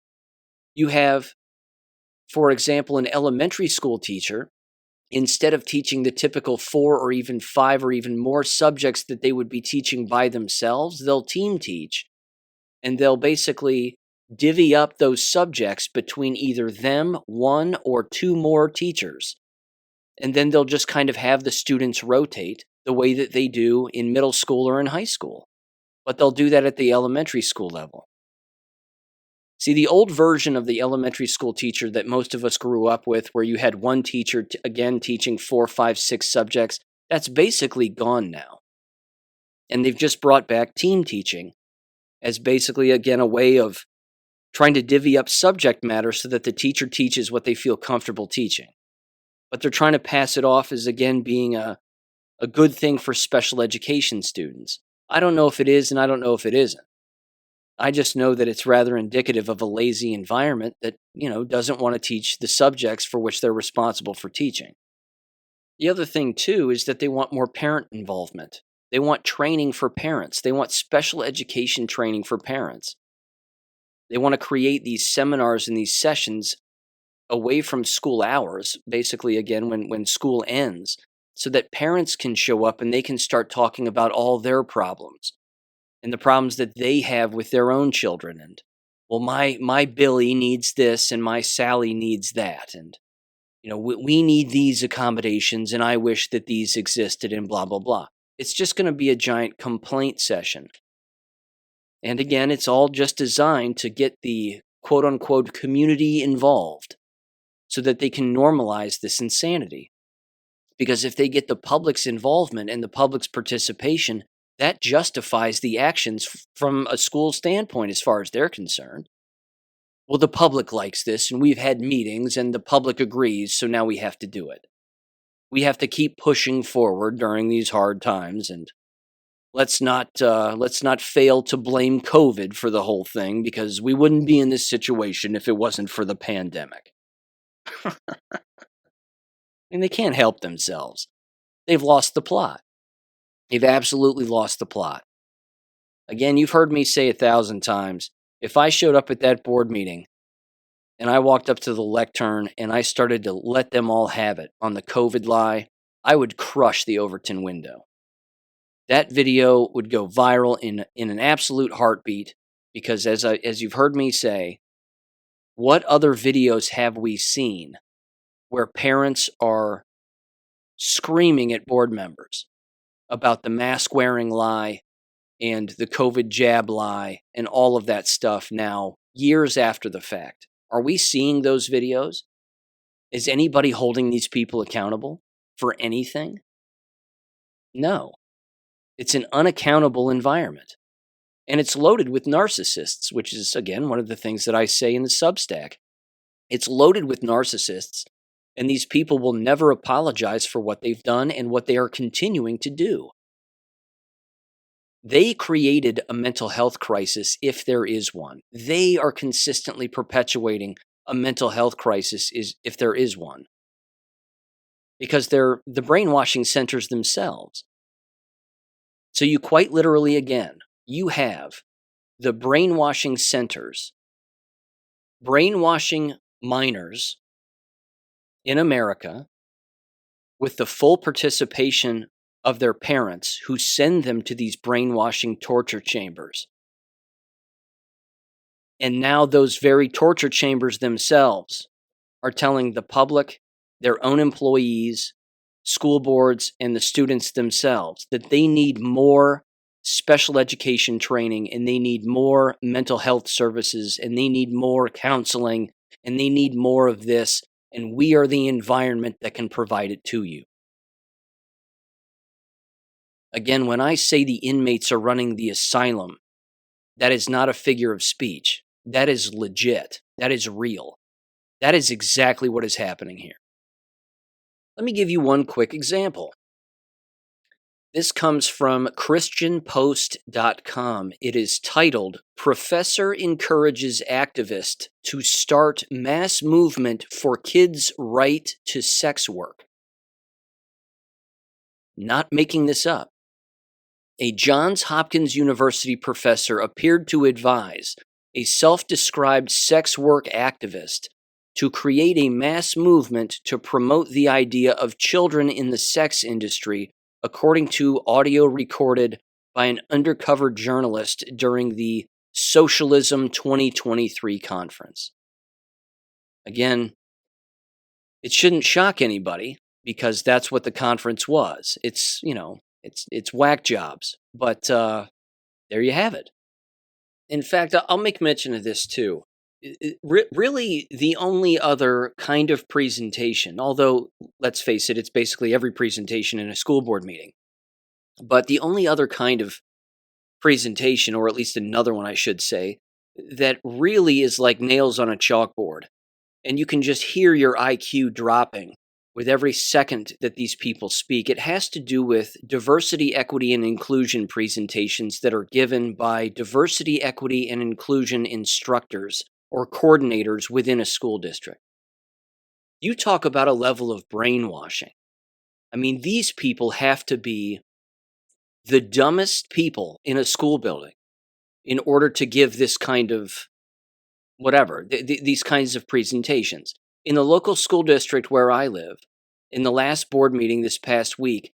you have, for example, an elementary school teacher, instead of teaching the typical 4 or even 5 or even more subjects that they would be teaching by themselves, they'll team teach, and they'll basically divvy up those subjects between either them, 1 or 2 more teachers. And then they'll just kind of have the students rotate the way that they do in middle school or in high school. But they'll do that at the elementary school level. See, the old version of the elementary school teacher that most of us grew up with, where you had one teacher, again, teaching 4, 5, 6 subjects, that's basically gone now. And they've just brought back team teaching as basically, again, a way of trying to divvy up subject matter so that the teacher teaches what they feel comfortable teaching. But they're trying to pass it off as, again, being a good thing for special education students. I don't know if it is, and I don't know if it isn't. I just know that it's rather indicative of a lazy environment that, doesn't want to teach the subjects for which they're responsible for teaching. The other thing, too, is that they want more parent involvement. They want training for parents. They want special education training for parents. They want to create these seminars and these sessions away from school hours, basically, again, when school ends, so that parents can show up and they can start talking about all their problems and the problems that they have with their own children. And, well, my Billy needs this and my Sally needs that. And, we need these accommodations and I wish that these existed and blah, blah, blah. It's just going to be a giant complaint session. And again, it's all just designed to get the quote unquote community involved so that they can normalize this insanity. Because if they get the public's involvement and the public's participation, that justifies the actions from a school standpoint as far as they're concerned. Well, the public likes this, and we've had meetings, and the public agrees, so now we have to do it. We have to keep pushing forward during these hard times, and let's not fail to blame COVID for the whole thing, because we wouldn't be in this situation if it wasn't for the pandemic. I mean, they can't help themselves. They've lost the plot. They've absolutely lost the plot. Again, you've heard me say 1,000 times, if I showed up at that board meeting and I walked up to the lectern and I started to let them all have it on the COVID lie, I would crush the Overton window. That video would go viral in an absolute heartbeat because as you've heard me say, what other videos have we seen where parents are screaming at board members about the mask wearing lie and the COVID jab lie and all of that stuff now, years after the fact? Are we seeing those videos? Is anybody holding these people accountable for anything? No. It's an unaccountable environment. And it's loaded with narcissists, which is, again, one of the things that I say in the Substack. It's loaded with narcissists, and these people will never apologize for what they've done and what they are continuing to do. They created a mental health crisis, if there is one. They are consistently perpetuating a mental health crisis, if there is one. Because they're the brainwashing centers themselves. So you quite literally, again, you have the brainwashing centers brainwashing minors in America with the full participation of their parents who send them to these brainwashing torture chambers. And now those very torture chambers themselves are telling the public, their own employees, school boards, and the students themselves that they need more special education training and they need more mental health services and they need more counseling and they need more of this, and we are the environment that can provide it to you. Again, when I say the inmates are running the asylum, that is not a figure of speech. That is legit. That is real. That is exactly what is happening here. Let me give you one quick example. This comes from christianpost.com. It is titled, Professor Encourages Activist to Start Mass Movement for Kids' Right to Sex Work. Not making this up. A Johns Hopkins University professor appeared to advise a self-described sex work activist to create a mass movement to promote the idea of children in the sex industry, according to audio recorded by an undercover journalist during the Socialism 2023 conference. Again, it shouldn't shock anybody because that's what the conference was. It's whack jobs, but there you have it. In fact, I'll make mention of this too. Really, the only other kind of presentation, although let's face it, it's basically every presentation in a school board meeting, but the only other kind of presentation, or at least another one I should say, that really is like nails on a chalkboard, and you can just hear your IQ dropping with every second that these people speak. It has to do with diversity, equity, and inclusion presentations that are given by diversity, equity, and inclusion instructors or coordinators within a school district. You talk about a level of brainwashing. I mean, these people have to be the dumbest people in a school building in order to give this kind of whatever, these kinds of presentations. In the local school district where I live, in the last board meeting this past week,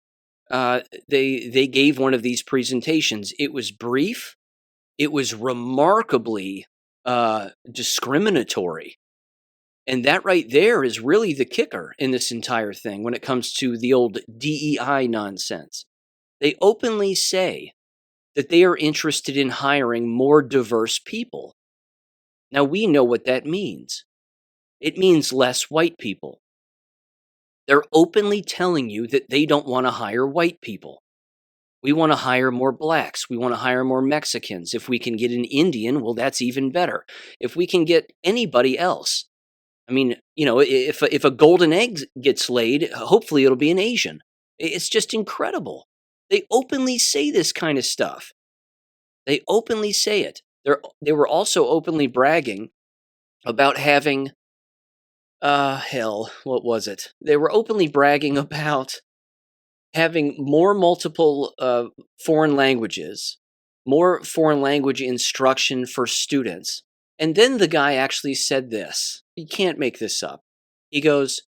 they gave one of these presentations. It was brief. It was remarkably discriminatory. And that right there is really the kicker in this entire thing when it comes to the old DEI nonsense. They openly say that they are interested in hiring more diverse people. Now, we know what that means. It means less white people. They're openly telling you that they don't want to hire white people. We want to hire more blacks. We want to hire more Mexicans. If we can get an Indian, well, that's even better. If we can get anybody else, I mean, if a golden egg gets laid, hopefully it'll be an Asian. It's just incredible. They openly say this kind of stuff. They openly say it. They were also openly bragging about having, what was it? They were openly bragging about having more multiple foreign languages, more foreign language instruction for students. And then the guy actually said this. You can't make this up. He goes,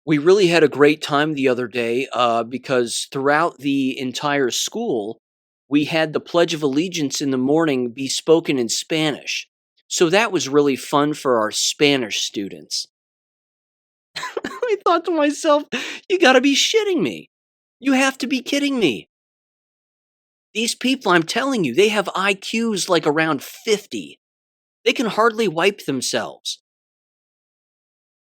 "We really had a great time the other day because throughout the entire school, we had the Pledge of Allegiance in the morning be spoken in Spanish. So that was really fun for our Spanish students." I thought to myself, you gotta be shitting me. You have to be kidding me. These people, I'm telling you, they have IQs like around 50. They can hardly wipe themselves.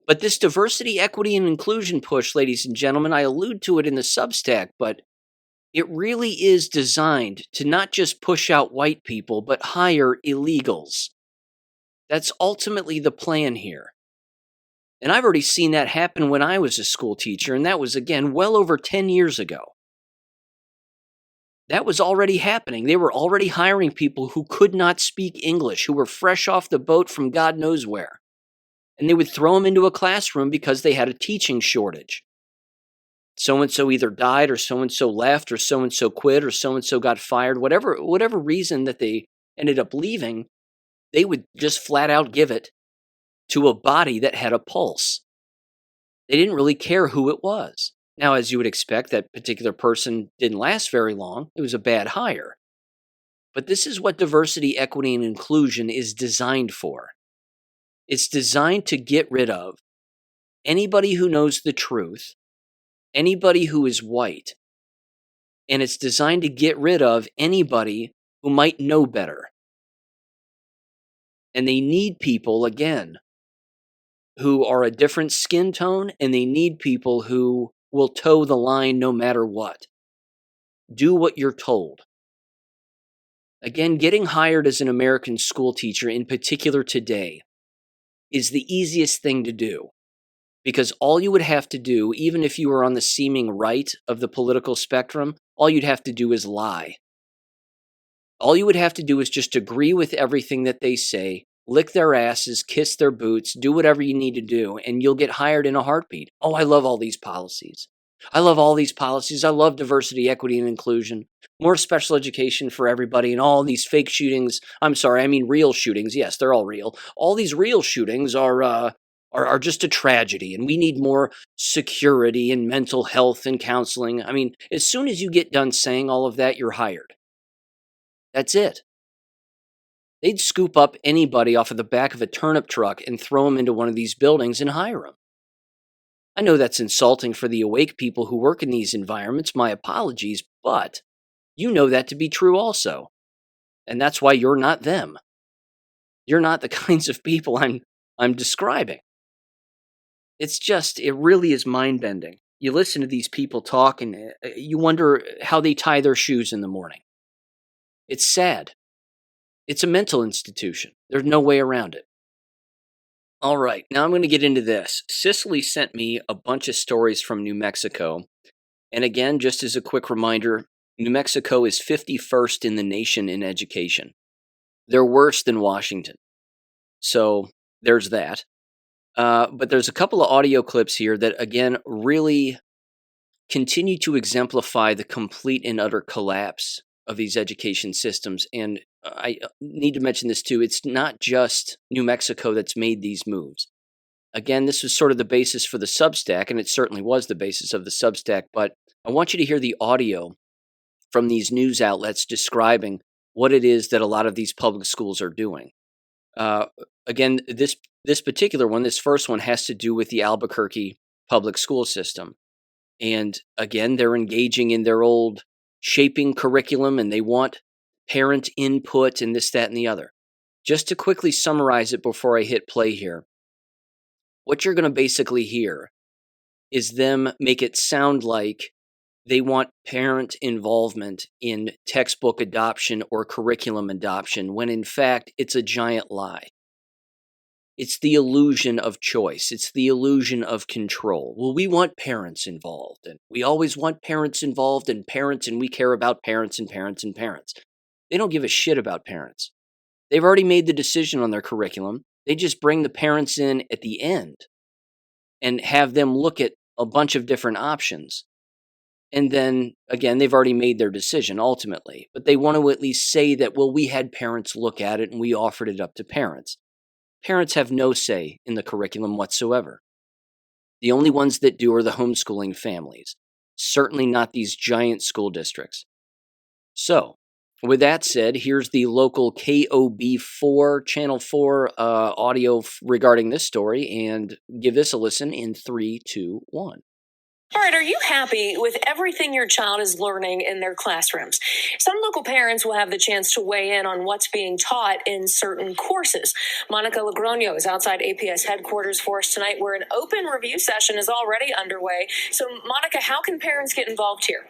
But this diversity, equity, and inclusion push, ladies and gentlemen, I allude to it in the Substack, but it really is designed to not just push out white people, but hire illegals. That's ultimately the plan here. And I've already seen that happen when I was a school teacher, and that was, again, well over 10 years ago. That was already happening. They were already hiring people who could not speak English, who were fresh off the boat from God knows where. And they would throw them into a classroom because they had a teaching shortage. So-and-so either died, or so-and-so left, or so-and-so quit, or so-and-so got fired. Whatever reason that they ended up leaving, they would just flat out give it to a body that had a pulse. They didn't really care who it was. Now, as you would expect, that particular person didn't last very long. It was a bad hire. But this is what diversity, equity, and inclusion is designed for. It's designed to get rid of anybody who knows the truth, anybody who is white, and it's designed to get rid of anybody who might know better. And they need people, again, who are a different skin tone, and they need people who will toe the line no matter what. Do what you're told. Again, getting hired as an American school teacher, in particular today, is the easiest thing to do. Because all you would have to do, even if you were on the seeming right of the political spectrum, all you'd have to do is lie. All you would have to do is just agree with everything that they say, lick their asses, kiss their boots, do whatever you need to do, and you'll get hired in a heartbeat. Oh, I love all these policies. I love all these policies. I love diversity, equity, and inclusion. More special education for everybody, and all these fake shootings. I'm sorry, I mean real shootings. Yes, they're all real. All these real shootings are just a tragedy, and we need more security and mental health and counseling. I mean, as soon as you get done saying all of that, you're hired. That's it. They'd scoop up anybody off of the back of a turnip truck and throw them into one of these buildings and hire them. I know that's insulting for the awake people who work in these environments. My apologies, but you know that to be true also. And that's why you're not them. You're not the kinds of people I'm describing. It really is mind-bending. You listen to these people talk and you wonder how they tie their shoes in the morning. It's sad. It's a mental institution. There's no way around it. All right, now I'm going to get into this. Cicely sent me a bunch of stories from New Mexico. And again, just as a quick reminder, New Mexico is 51st in the nation in education. They're worse than Washington. So there's that. But there's a couple of audio clips here that, again, really continue to exemplify the complete and utter collapse of these education systems. And I need to mention this too. It's not just New Mexico that's made these moves. Again, this was sort of the basis for the Substack, and it certainly was the basis of the Substack, but I want you to hear the audio from these news outlets describing what it is that a lot of these public schools are doing. Again, this particular one, this first one, has to do with the Albuquerque public school system. And again, they're engaging in their old shaping curriculum, and they want parent input and this, that, and the other. Just to quickly summarize it before I hit play here, what you're going to basically hear is them make it sound like they want parent involvement in textbook adoption or curriculum adoption, when in fact it's a giant lie. It's the illusion of choice. It's the illusion of control. Well, we want parents involved, and we always want parents involved, and we care about parents and parents and parents. They don't give a shit about parents. They've already made the decision on their curriculum. They just bring the parents in at the end and have them look at a bunch of different options. And then, again, they've already made their decision ultimately, but they want to at least say that, well, we had parents look at it and we offered it up to parents. Parents have no say in the curriculum whatsoever. The only ones that do are the homeschooling families, certainly not these giant school districts. So, with that said, here's the local KOB4, Channel 4 audio regarding this story, and give this a listen in 3, 2, 1. All right, are you happy with everything your child is learning in their classrooms? Some local parents will have the chance to weigh in on what's being taught in certain courses. Monica Logroño is outside APS headquarters for us tonight, where an open review session is already underway. So, Monica, how can parents get involved here?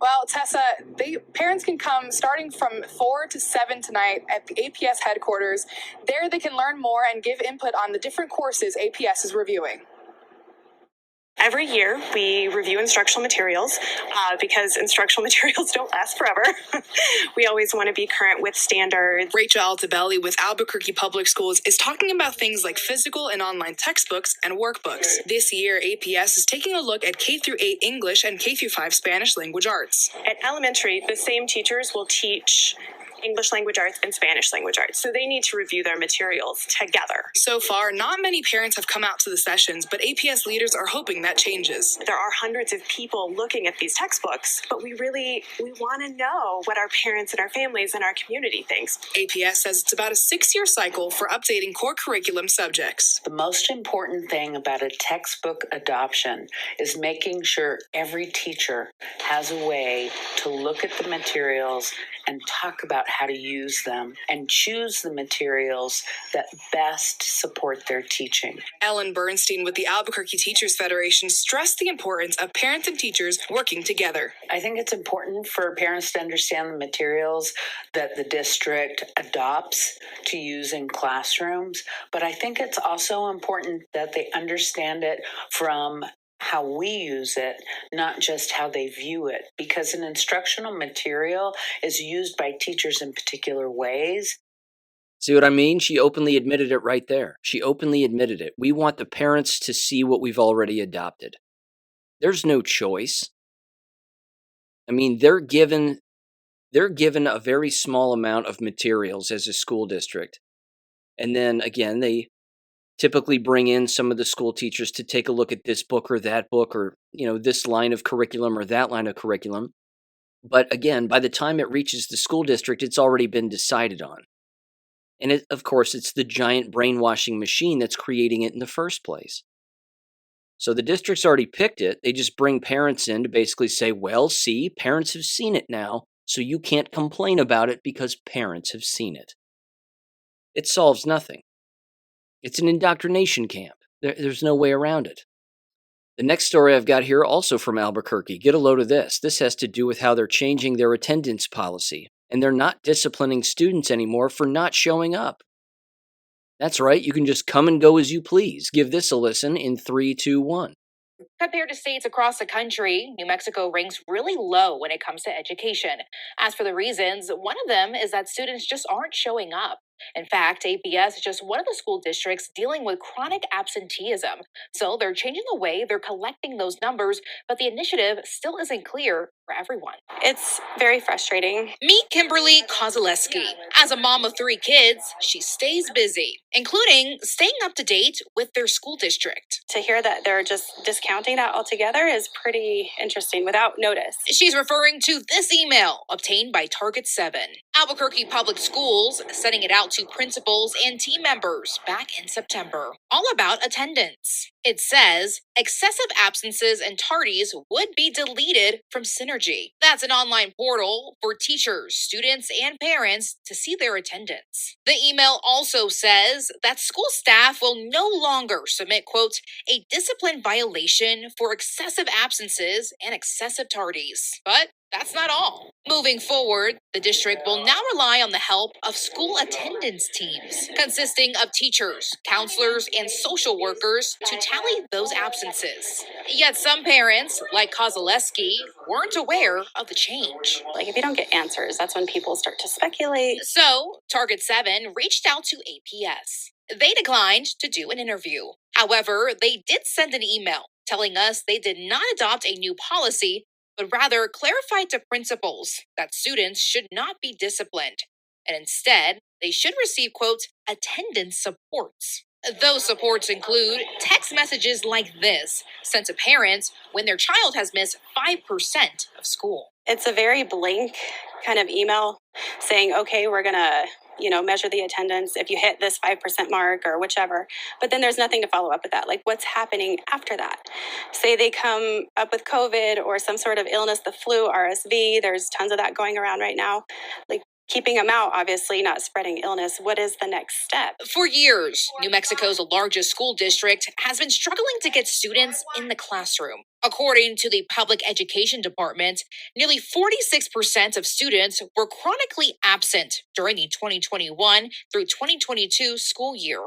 Well, Tessa, parents can come starting from 4 to 7 tonight at the APS headquarters. There they can learn more and give input on the different courses APS is reviewing. Every year, we review instructional materials because instructional materials don't last forever. We always want to be current with standards. Rachel Altabelli with Albuquerque Public Schools is talking about things like physical and online textbooks and workbooks. This year, APS is taking a look at K-8 English and K-5 Spanish language arts. At elementary, the same teachers will teach English language arts and Spanish language arts, so they need to review their materials together. So far, not many parents have come out to the sessions, but APS leaders are hoping that changes. There are hundreds of people looking at these textbooks, but we want to know what our parents and our families and our community thinks. APS says it's about a 6-year cycle for updating core curriculum subjects. The most important thing about a textbook adoption is making sure every teacher has a way to look at the materials and talk about how to use them and choose the materials that best support their teaching. Ellen Bernstein with the Albuquerque Teachers Federation stressed the importance of parents and teachers working together. I think it's important for parents to understand the materials that the district adopts to use in classrooms, but I think it's also important that they understand it from how we use it, not just how they view it, because an instructional material is used by teachers in particular ways. See what I mean? She openly admitted it right there. She openly admitted it. We want the parents to see what we've already adopted. There's no choice. I mean, they're given a very small amount of materials as a school district. And then again, they typically bring in some of the school teachers to take a look at this book or that book, or, this line of curriculum or that line of curriculum. But again, by the time it reaches the school district, it's already been decided on. And of course, it's the giant brainwashing machine that's creating it in the first place. So the district's already picked it. They just bring parents in to basically say, well, see, parents have seen it now, so you can't complain about it because parents have seen it. It solves nothing. It's an indoctrination camp. There's no way around it. The next story I've got here, also from Albuquerque. Get a load of this. This has to do with how they're changing their attendance policy, and they're not disciplining students anymore for not showing up. That's right, you can just come and go as you please. Give this a listen in 3, 2, 1. Compared to states across the country, New Mexico ranks really low when it comes to education. As for the reasons, one of them is that students just aren't showing up. In fact, APS is just one of the school districts dealing with chronic absenteeism. So they're changing the way they're collecting those numbers, but the initiative still isn't clear for everyone. It's very frustrating. Meet Kimberly Kozaleski. As a mom of 3 kids, she stays busy, including staying up to date with their school district. To hear that they're just discounting that altogether is pretty interesting without notice. She's referring to this email obtained by Target 7. Albuquerque Public Schools sending it out to principals and team members back in September, all about attendance. It says excessive absences and tardies would be deleted from Synergy. That's an online portal for teachers, students, and parents to see their attendance. The email also says that school staff will no longer submit, quote, a discipline violation for excessive absences and excessive tardies. But that's not all. Moving forward, the district will now rely on the help of school attendance teams, consisting of teachers, counselors, and social workers to tally those absences. Yet some parents, like Kozaleski, weren't aware of the change. Like, if you don't get answers, that's when people start to speculate. So, Target 7 reached out to APS. They declined to do an interview. However, they did send an email telling us they did not adopt a new policy, but rather clarified to principals that students should not be disciplined, and instead, they should receive, quote, attendance supports. Those supports include text messages like this sent to parents when their child has missed 5% of school. It's a very blank kind of email saying, okay, we're going to measure the attendance if you hit this 5% mark or whichever. But then there's nothing to follow up with that. Like, what's happening after that? Say they come up with COVID or some sort of illness, the flu, RSV, there's tons of that going around right now. Like, keeping them out, obviously not spreading illness. What is the next step? For years, New Mexico's largest school district has been struggling to get students in the classroom. According to the Public Education Department, nearly 46% of students were chronically absent during the 2021 through 2022 school year.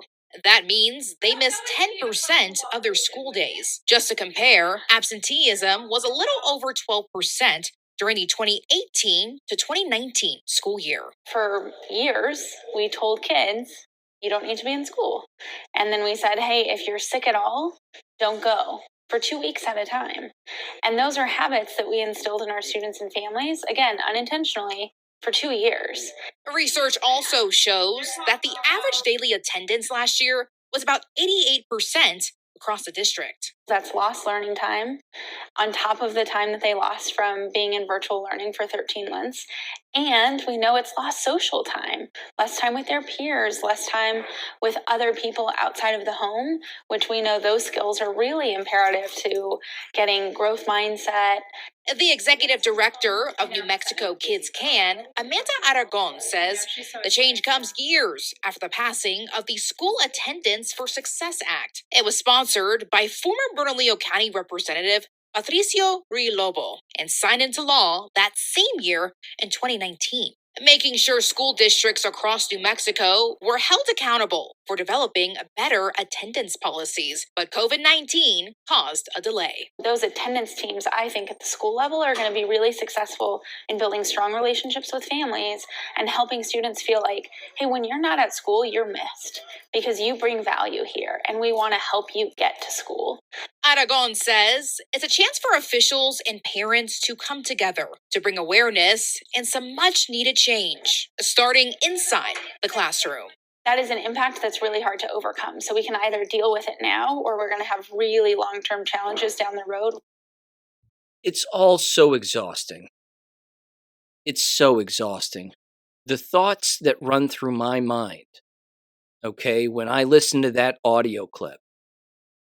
That means they missed 10% of their school days. Just to compare, absenteeism was a little over 12% during the 2018 to 2019 school year. For years, we told kids, you don't need to be in school. And then we said, hey, if you're sick at all, don't go for 2 weeks at a time. And those are habits that we instilled in our students and families, again, unintentionally, for 2 years. Research also shows that the average daily attendance last year was about 88% across the district. That's lost learning time on top of the time that they lost from being in virtual learning for 13 months. And we know it's lost social time, less time with their peers, less time with other people outside of the home, which we know those skills are really imperative to getting growth mindset. The executive director of New Mexico Kids Can, Amanda Aragon, says the change comes years after the passing of the School Attendance for Success Act. It was sponsored by former Bernalillo County Representative Patricio Ruilobo and signed into law that same year in 2019. making sure school districts across New Mexico were held accountable for developing better attendance policies. But COVID-19 caused a delay. Those attendance teams, I think, at the school level are going to be really successful in building strong relationships with families and helping students feel like, hey, when you're not at school, you're missed because you bring value here and we want to help you get to school. Aragon says it's a chance for officials and parents to come together to bring awareness and some much needed change, starting inside the classroom. That is an impact that's really hard to overcome. So we can either deal with it now or we're going to have really long-term challenges down the road. It's all so exhausting. It's so exhausting. The thoughts that run through my mind, okay, when I listen to that audio clip,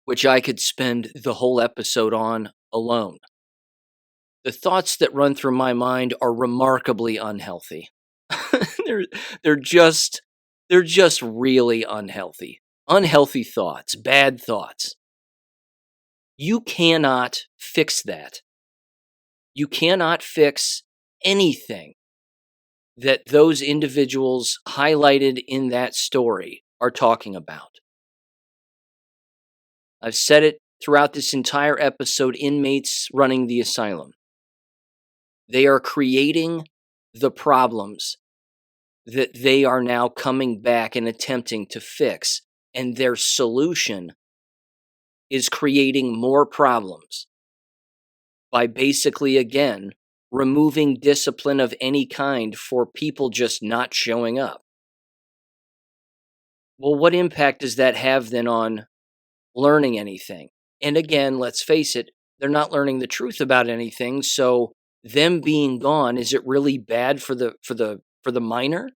which I could spend the whole episode on alone. The thoughts that run through my mind are remarkably unhealthy. they're just really unhealthy. Unhealthy thoughts, bad thoughts. You cannot fix that. You cannot fix anything that those individuals highlighted in that story are talking about. I've said it throughout this entire episode, inmates running the asylum. They are creating the problems that they are now coming back and attempting to fix. And their solution is creating more problems by basically, again, removing discipline of any kind for people just not showing up. Well, what impact does that have then on learning anything? And again, let's face it, they're not learning the truth about anything. So them being gone, is it really bad for the minor?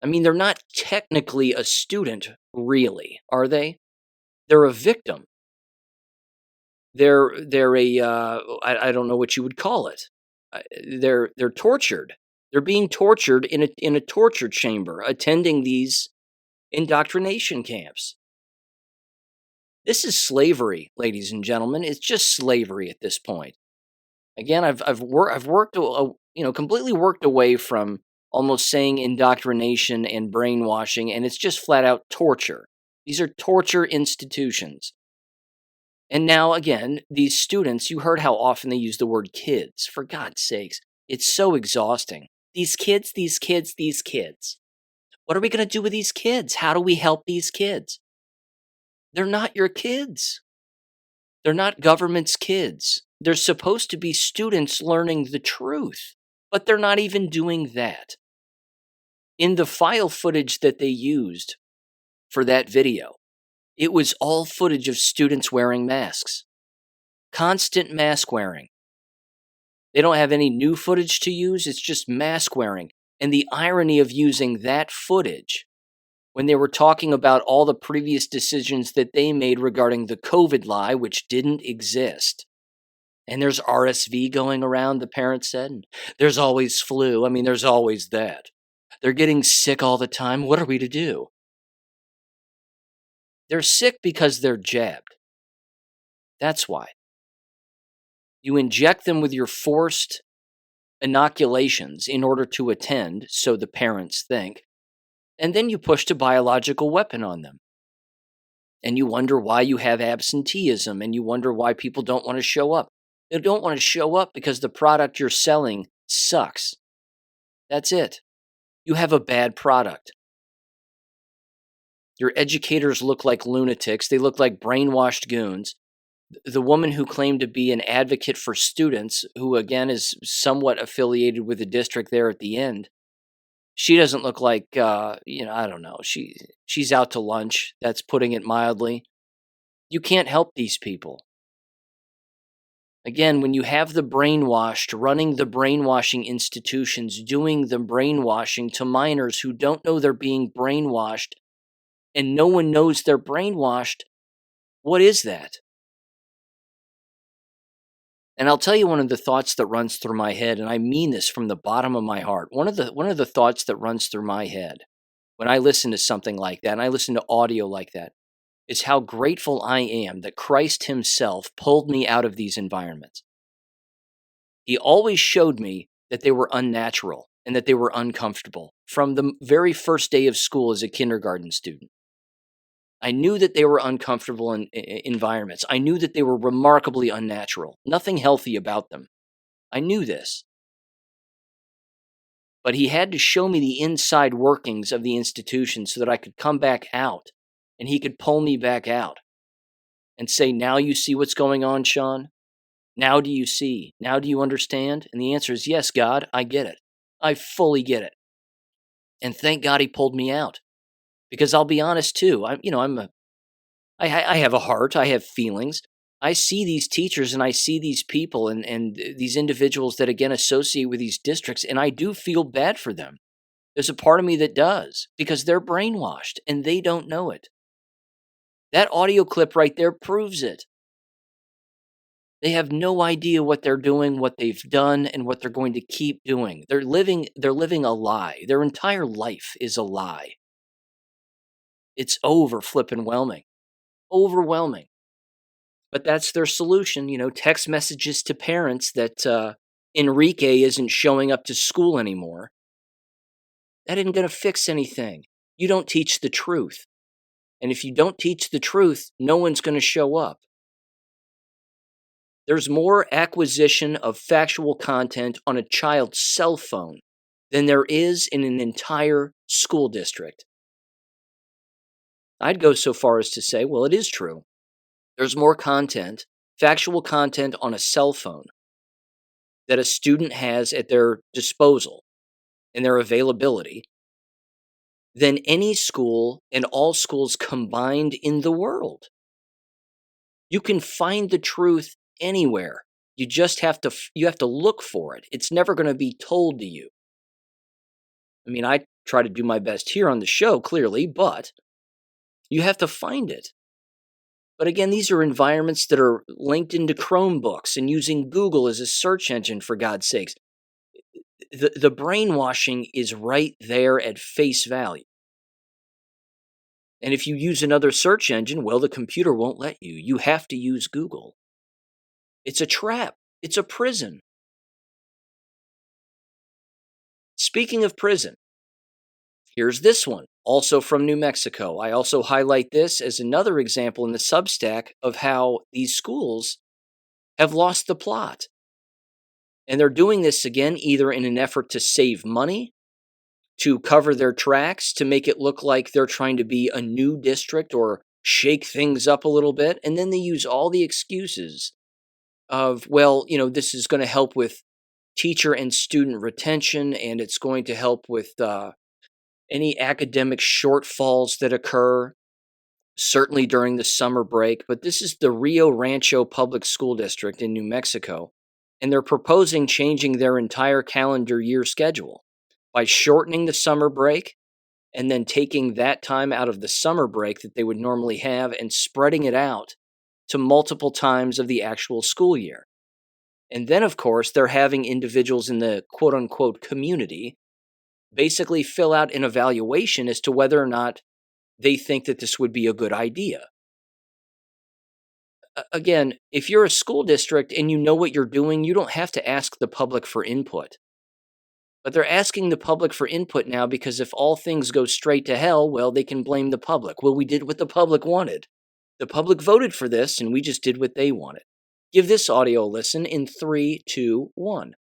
I mean, they're not technically a student, really, are they? They're a victim. They're a I don't know what you would call it. They're tortured. They're being tortured in a torture chamber, attending these indoctrination camps. This is slavery, ladies and gentlemen. It's just slavery at this point. Again, I've worked completely worked away from almost saying indoctrination and brainwashing, and it's just flat out torture. These are torture institutions. And now again, these students, you heard how often they use the word kids. For God's sakes, it's so exhausting. These kids. What are we going to do with these kids? How do we help these kids? They're not your kids. They're not government's kids. They're supposed to be students learning the truth, but they're not even doing that. In the file footage that they used for that video, it was all footage of students wearing masks. Constant mask wearing. They don't have any new footage to use, it's just mask wearing. And the irony of using that footage when they were talking about all the previous decisions that they made regarding the COVID lie, which didn't exist. And there's RSV going around, the parents said. And there's always flu. I mean, there's always that. They're getting sick all the time. What are we to do? They're sick because they're jabbed. That's why. You inject them with your forced inoculations in order to attend, so the parents think. And then you push a biological weapon on them. And you wonder why you have absenteeism, and you wonder why people don't want to show up. They don't want to show up because the product you're selling sucks. That's it. You have a bad product. Your educators look like lunatics. They look like brainwashed goons. The woman who claimed to be an advocate for students, who again is somewhat affiliated with the district there at the end, she doesn't look like, I don't know. She's out to lunch. That's putting it mildly. You can't help these people. Again, when you have the brainwashed running the brainwashing institutions, doing the brainwashing to minors who don't know they're being brainwashed, and no one knows they're brainwashed, what is that? And I'll tell you one of the thoughts that runs through my head, and I mean this from the bottom of my heart. One of the thoughts that runs through my head when I listen to something like that, and I listen to audio like that, is how grateful I am that Christ himself pulled me out of these environments. He always showed me that they were unnatural, and that they were uncomfortable from the very first day of school as a kindergarten student. I knew that they were uncomfortable in environments. I knew that they were remarkably unnatural, nothing healthy about them. I knew this. But he had to show me the inside workings of the institution so that I could come back out and he could pull me back out and say, now you see what's going on, Sean? Now do you see? Now do you understand? And the answer is yes, God, I get it. I fully get it. And thank God he pulled me out. Because I'll be honest too, I have a heart, I have feelings. I see these teachers and I see these people and these individuals that again associate with these districts, and I do feel bad for them. There's a part of me that does, because they're brainwashed and they don't know it. That audio clip right there proves it. They have no idea what they're doing, what they've done, and what they're going to keep doing. They're living a lie. Their entire life is a lie. It's overwhelming. But that's their solution, text messages to parents that Enrique isn't showing up to school anymore. That isn't going to fix anything. You don't teach the truth. And if you don't teach the truth, no one's going to show up. There's more acquisition of factual content on a child's cell phone than there is in an entire school district. I'd go so far as to say, well, it is true. There's more content, factual content on a cell phone that a student has at their disposal and their availability than any school and all schools combined in the world. You can find the truth anywhere. You just have to look for it. It's never going to be told to you. I mean, I try to do my best here on the show, clearly, but you have to find it. But again, these are environments that are linked into Chromebooks and using Google as a search engine, for God's sakes. The brainwashing is right there at face value. And if you use another search engine, well, the computer won't let you. You have to use Google. It's a trap. It's a prison. Speaking of prison, here's this one, also from New Mexico. I also highlight this as another example in the Substack of how these schools have lost the plot. And they're doing this again, either in an effort to save money, to cover their tracks, to make it look like they're trying to be a new district or shake things up a little bit. And then they use all the excuses of, well, this is going to help with teacher and student retention, and it's going to help with any academic shortfalls that occur, certainly during the summer break. But this is the Rio Rancho Public School District in New Mexico, and they're proposing changing their entire calendar year schedule by shortening the summer break and then taking that time out of the summer break that they would normally have and spreading it out to multiple times of the actual school year. And then, of course, they're having individuals in the quote-unquote community basically fill out an evaluation as to whether or not they think that this would be a good idea. Again, if you're a school district and you know what you're doing, you don't have to ask the public for input. But they're asking the public for input now because if all things go straight to hell, well, they can blame the public. Well, we did what the public wanted. The public voted for this, and we just did what they wanted. Give this audio a listen in 3, 2, 1.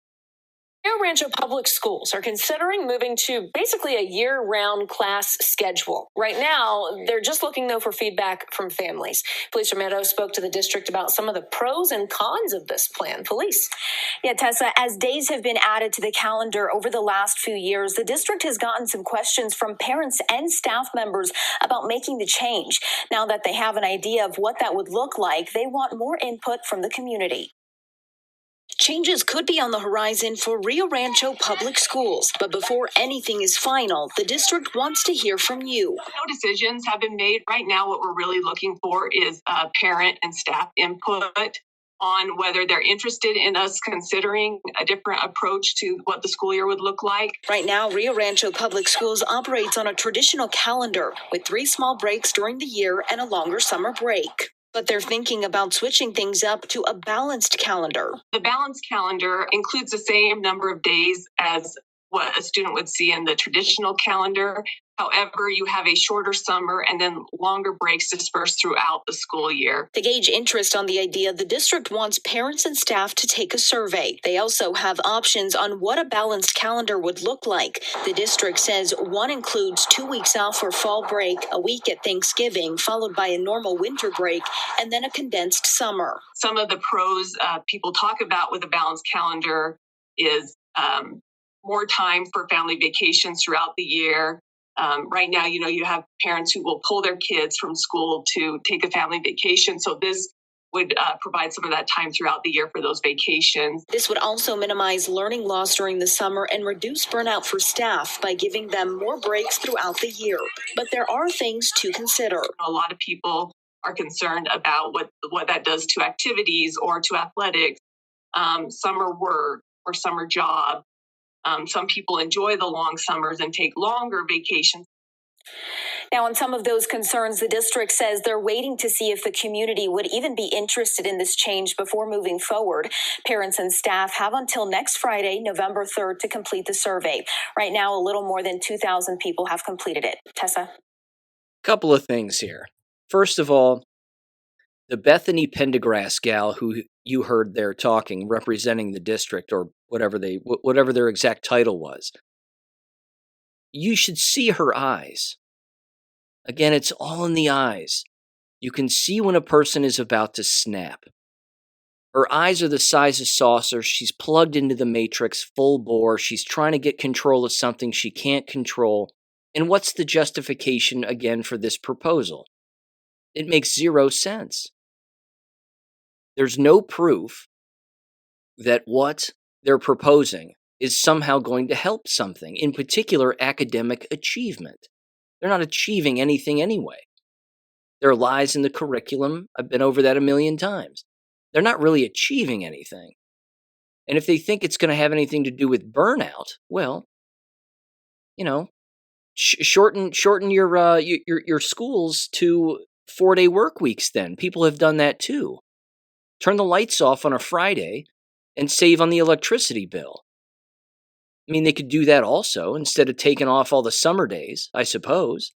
Rio Rancho Public Schools are considering moving to basically a year-round class schedule. Right now, they're just looking, though, for feedback from families. Felicia Meadow spoke to the district about some of the pros and cons of this plan. Felice. Yeah, Tessa, as days have been added to the calendar over the last few years, the district has gotten some questions from parents and staff members about making the change. Now that they have an idea of what that would look like, they want more input from the community. Changes could be on the horizon for Rio Rancho Public Schools, but before anything is final, the district wants to hear from you. No decisions have been made. Right now, what we're really looking for is parent and staff input on whether they're interested in us considering a different approach to what the school year would look like. Right now, Rio Rancho Public Schools operates on a traditional calendar with 3 small breaks during the year and a longer summer break. But they're thinking about switching things up to a balanced calendar. The balanced calendar includes the same number of days as what a student would see in the traditional calendar. However, you have a shorter summer and then longer breaks dispersed throughout the school year. To gauge interest on the idea, the district wants parents and staff to take a survey. They also have options on what a balanced calendar would look like. The district says one includes 2 weeks off for fall break, a week at Thanksgiving, followed by a normal winter break, and then a condensed summer. Some of the pros people talk about with a balanced calendar is more time for family vacations throughout the year. Right now, you have parents who will pull their kids from school to take a family vacation. So this would provide some of that time throughout the year for those vacations. This would also minimize learning loss during the summer and reduce burnout for staff by giving them more breaks throughout the year. But there are things to consider. A lot of people are concerned about what that does to activities or to athletics, summer work or summer job. Some people enjoy the long summers and take longer vacations. Now, on some of those concerns, the district says they're waiting to see if the community would even be interested in this change before moving forward. Parents and staff have until next Friday, November 3rd, to complete the survey. Right now, a little more than 2,000 people have completed it. Tessa? Couple of things here. First of all, the Bethany Pendergrass gal who you heard there talking, representing the district or whatever their exact title was, you should see her eyes. Again, it's all in the eyes. You can see when a person is about to snap. Her eyes are the size of saucers. She's plugged into the matrix full bore. She's trying to get control of something she can't control. And what's the justification, again, for this proposal? It makes zero sense. There's no proof that what they're proposing is somehow going to help something, in particular academic achievement. They're not achieving anything anyway. There are lies in the curriculum. I've been over that a million times. They're not really achieving anything. And if they think it's going to have anything to do with burnout, well, shorten your schools to 4-day work weeks then. People have done that too. Turn the lights off on a Friday and save on the electricity bill. I mean, they could do that also instead of taking off all the summer days, I suppose.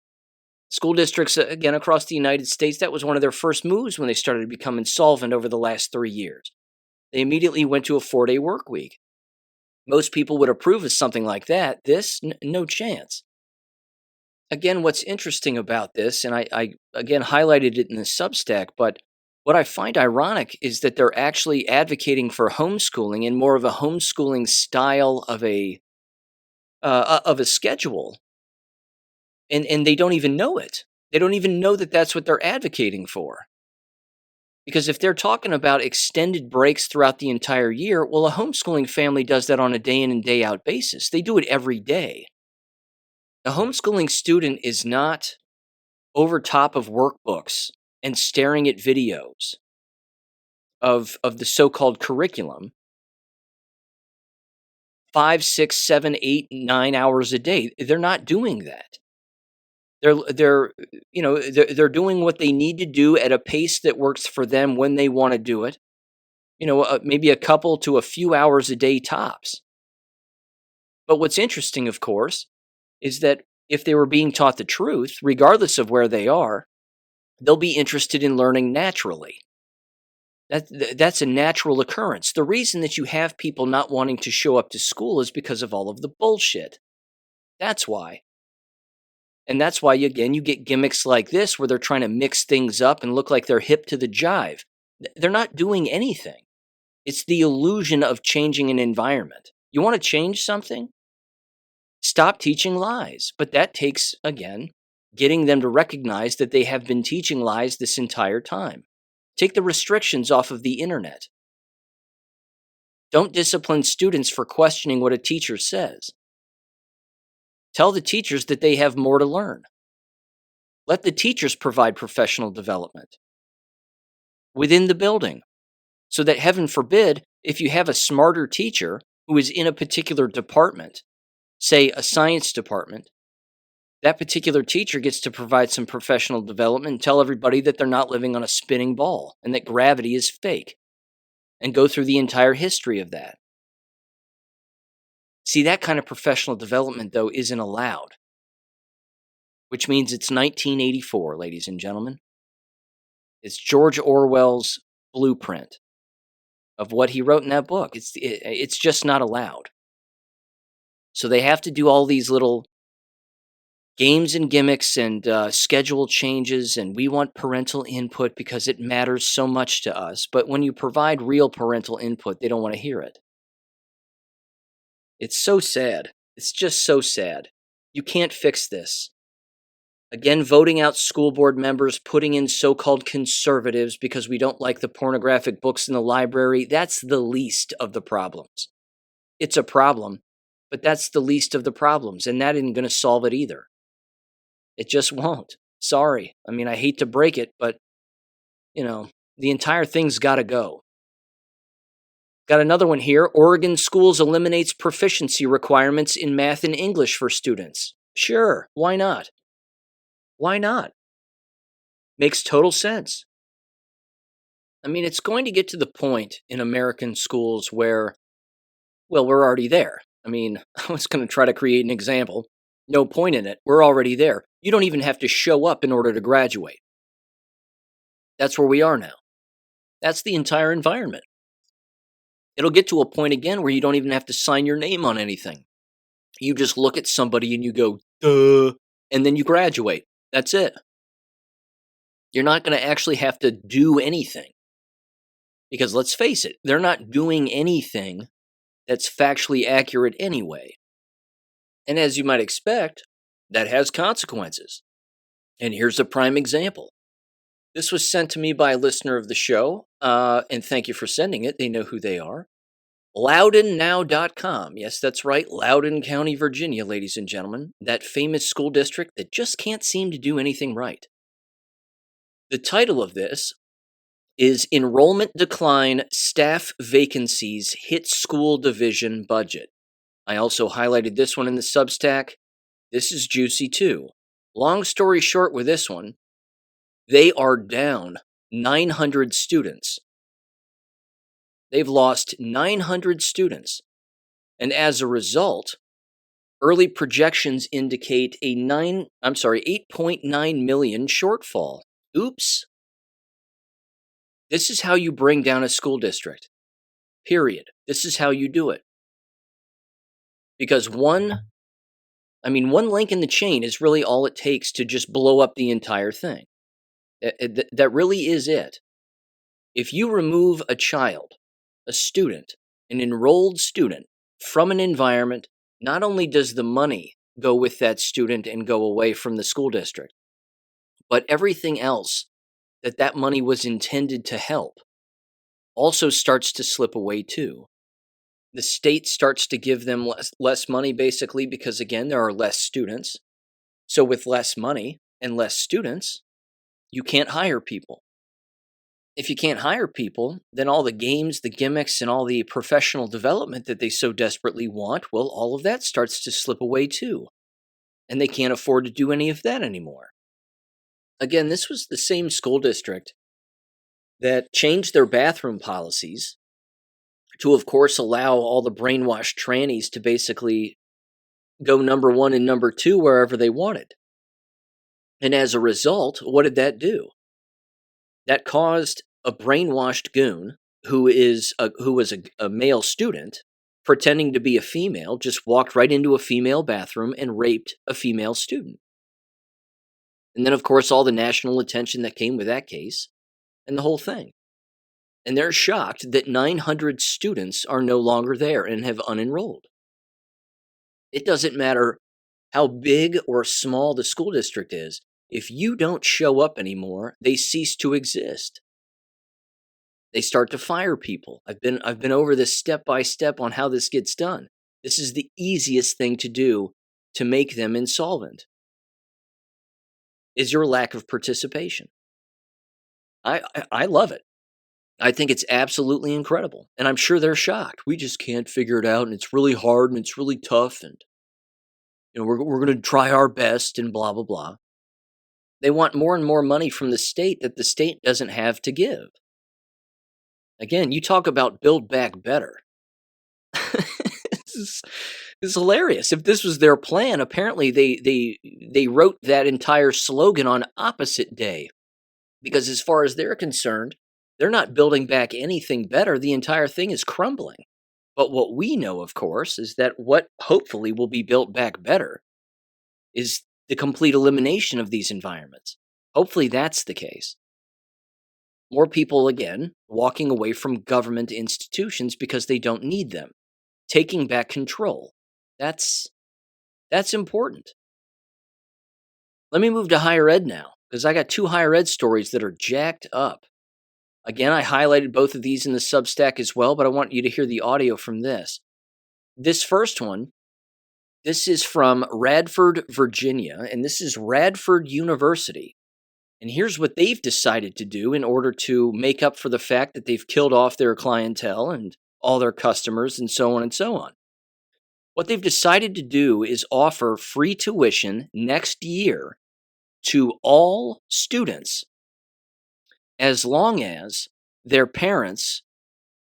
School districts, again, across the United States, that was one of their first moves when they started to become insolvent over the last 3 years. They immediately went to a 4-day work week. Most people would approve of something like that. This, no chance. Again, what's interesting about this, and I again highlighted it in the Substack, but what I find ironic is that they're actually advocating for homeschooling in more of a homeschooling style of a schedule, and they don't even know it. They don't even know that that's what they're advocating for. Because if they're talking about extended breaks throughout the entire year, well, a homeschooling family does that on a day in and day out basis. They do it every day. A homeschooling student is not over top of workbooks and staring at videos of the so-called curriculum 5, 6, 7, 8, 9 hours a day. They're not doing that. They're doing what they need to do at a pace that works for them when they want to do it. Maybe a couple to a few hours a day tops. But what's interesting, of course, is that if they were being taught the truth, regardless of where they are, they'll be interested in learning naturally. That's a natural occurrence. The reason that you have people not wanting to show up to school is because of all of the bullshit. That's why. And that's why, again, you get gimmicks like this where they're trying to mix things up and look like they're hip to the jive. They're not doing anything. It's the illusion of changing an environment. You want to change something? Stop teaching lies. But that takes, again, getting them to recognize that they have been teaching lies this entire time. Take the restrictions off of the internet. Don't discipline students for questioning what a teacher says. Tell the teachers that they have more to learn. Let the teachers provide professional development within the building so that, heaven forbid, if you have a smarter teacher who is in a particular department, say a science department, that particular teacher gets to provide some professional development and tell everybody that they're not living on a spinning ball and that gravity is fake, and go through the entire history of that. See, that kind of professional development, though, isn't allowed, which means it's 1984, ladies and gentlemen. It's George Orwell's blueprint of what he wrote in that book. It's just not allowed. So they have to do all these little games and gimmicks and schedule changes, and we want parental input because it matters so much to us. But when you provide real parental input, they don't want to hear it. It's so sad. It's just so sad. You can't fix this. Again, voting out school board members, putting in so-called conservatives because we don't like the pornographic books in the library, that's the least of the problems. It's a problem, but that's the least of the problems, and that isn't going to solve it either. It just won't. Sorry. I mean, I hate to break it, but, the entire thing's got to go. Got another one here. Oregon schools eliminates proficiency requirements in math and English for students. Sure, why not? Why not? Makes total sense. I mean, it's going to get to the point in American schools where, well, we're already there. I mean, I was going to try to create an example. No point in it. We're already there. You don't even have to show up in order to graduate. That's where we are now. That's the entire environment. It'll get to a point again where you don't even have to sign your name on anything. You just look at somebody and you go, duh, and then you graduate. That's it. You're not going to actually have to do anything. Because let's face it, they're not doing anything that's factually accurate anyway. And as you might expect, that has consequences. And here's a prime example. This was sent to me by a listener of the show, and thank you for sending it. They know who they are. LoudounNow.com. Yes, that's right. Loudoun County, Virginia, ladies and gentlemen. That famous school district that just can't seem to do anything right. The title of this is Enrollment Decline, Staff Vacancies Hit School Division Budget. I also highlighted this one in the Substack. This is juicy too. Long story short with this one, they are down 900 students. They've lost 900 students. And as a result, early projections indicate a 8.9 million shortfall. Oops. This is how you bring down a school district. Period. This is how you do it. Because one link in the chain is really all it takes to just blow up the entire thing. That really is it. If you remove a child, a student, an enrolled student from an environment, not only does the money go with that student and go away from the school district, but everything else that money was intended to help also starts to slip away too. The state starts to give them less money basically because, again, there are less students. So with less money and less students, you can't hire people. If you can't hire people, then all the games, the gimmicks, and all the professional development that they so desperately want, well, all of that starts to slip away too. And they can't afford to do any of that anymore. Again, this was the same school district that changed their bathroom policies to, of course, allow all the brainwashed trannies to basically go number one and number two wherever they wanted. And as a result, what did that do? That caused a brainwashed goon who was a male student pretending to be a female just walked right into a female bathroom and raped a female student. And then, of course, all the national attention that came with that case and the whole thing. And they're shocked that 900 students are no longer there and have unenrolled. It doesn't matter how big or small the school district is. If you don't show up anymore, they cease to exist. They start to fire people. I've been over this step by step on how this gets done. This is the easiest thing to do to make them insolvent. Is your lack of participation. I love it. I think it's absolutely incredible. And I'm sure they're shocked. We just can't figure it out, and it's really hard, and it's really tough, and we're going to try our best, and blah, blah, blah. They want more and more money from the state that the state doesn't have to give. Again, you talk about build back better. This this is hilarious. If this was their plan, apparently they wrote that entire slogan on opposite day, because as far as they're concerned, they're not building back anything better. The entire thing is crumbling. But what we know, of course, is that what hopefully will be built back better is the complete elimination of these environments. Hopefully that's the case. More people, again, walking away from government institutions because they don't need them. Taking back control. That's important. Let me move to higher ed now, because I got 2 higher ed stories that are jacked up. Again, I highlighted both of these in the Substack as well, but I want you to hear the audio from this. This first one, this is from Radford, Virginia, and this is Radford University. And here's what they've decided to do in order to make up for the fact that they've killed off their clientele and all their customers and so on and so on. What they've decided to do is offer free tuition next year to all students as long as their parents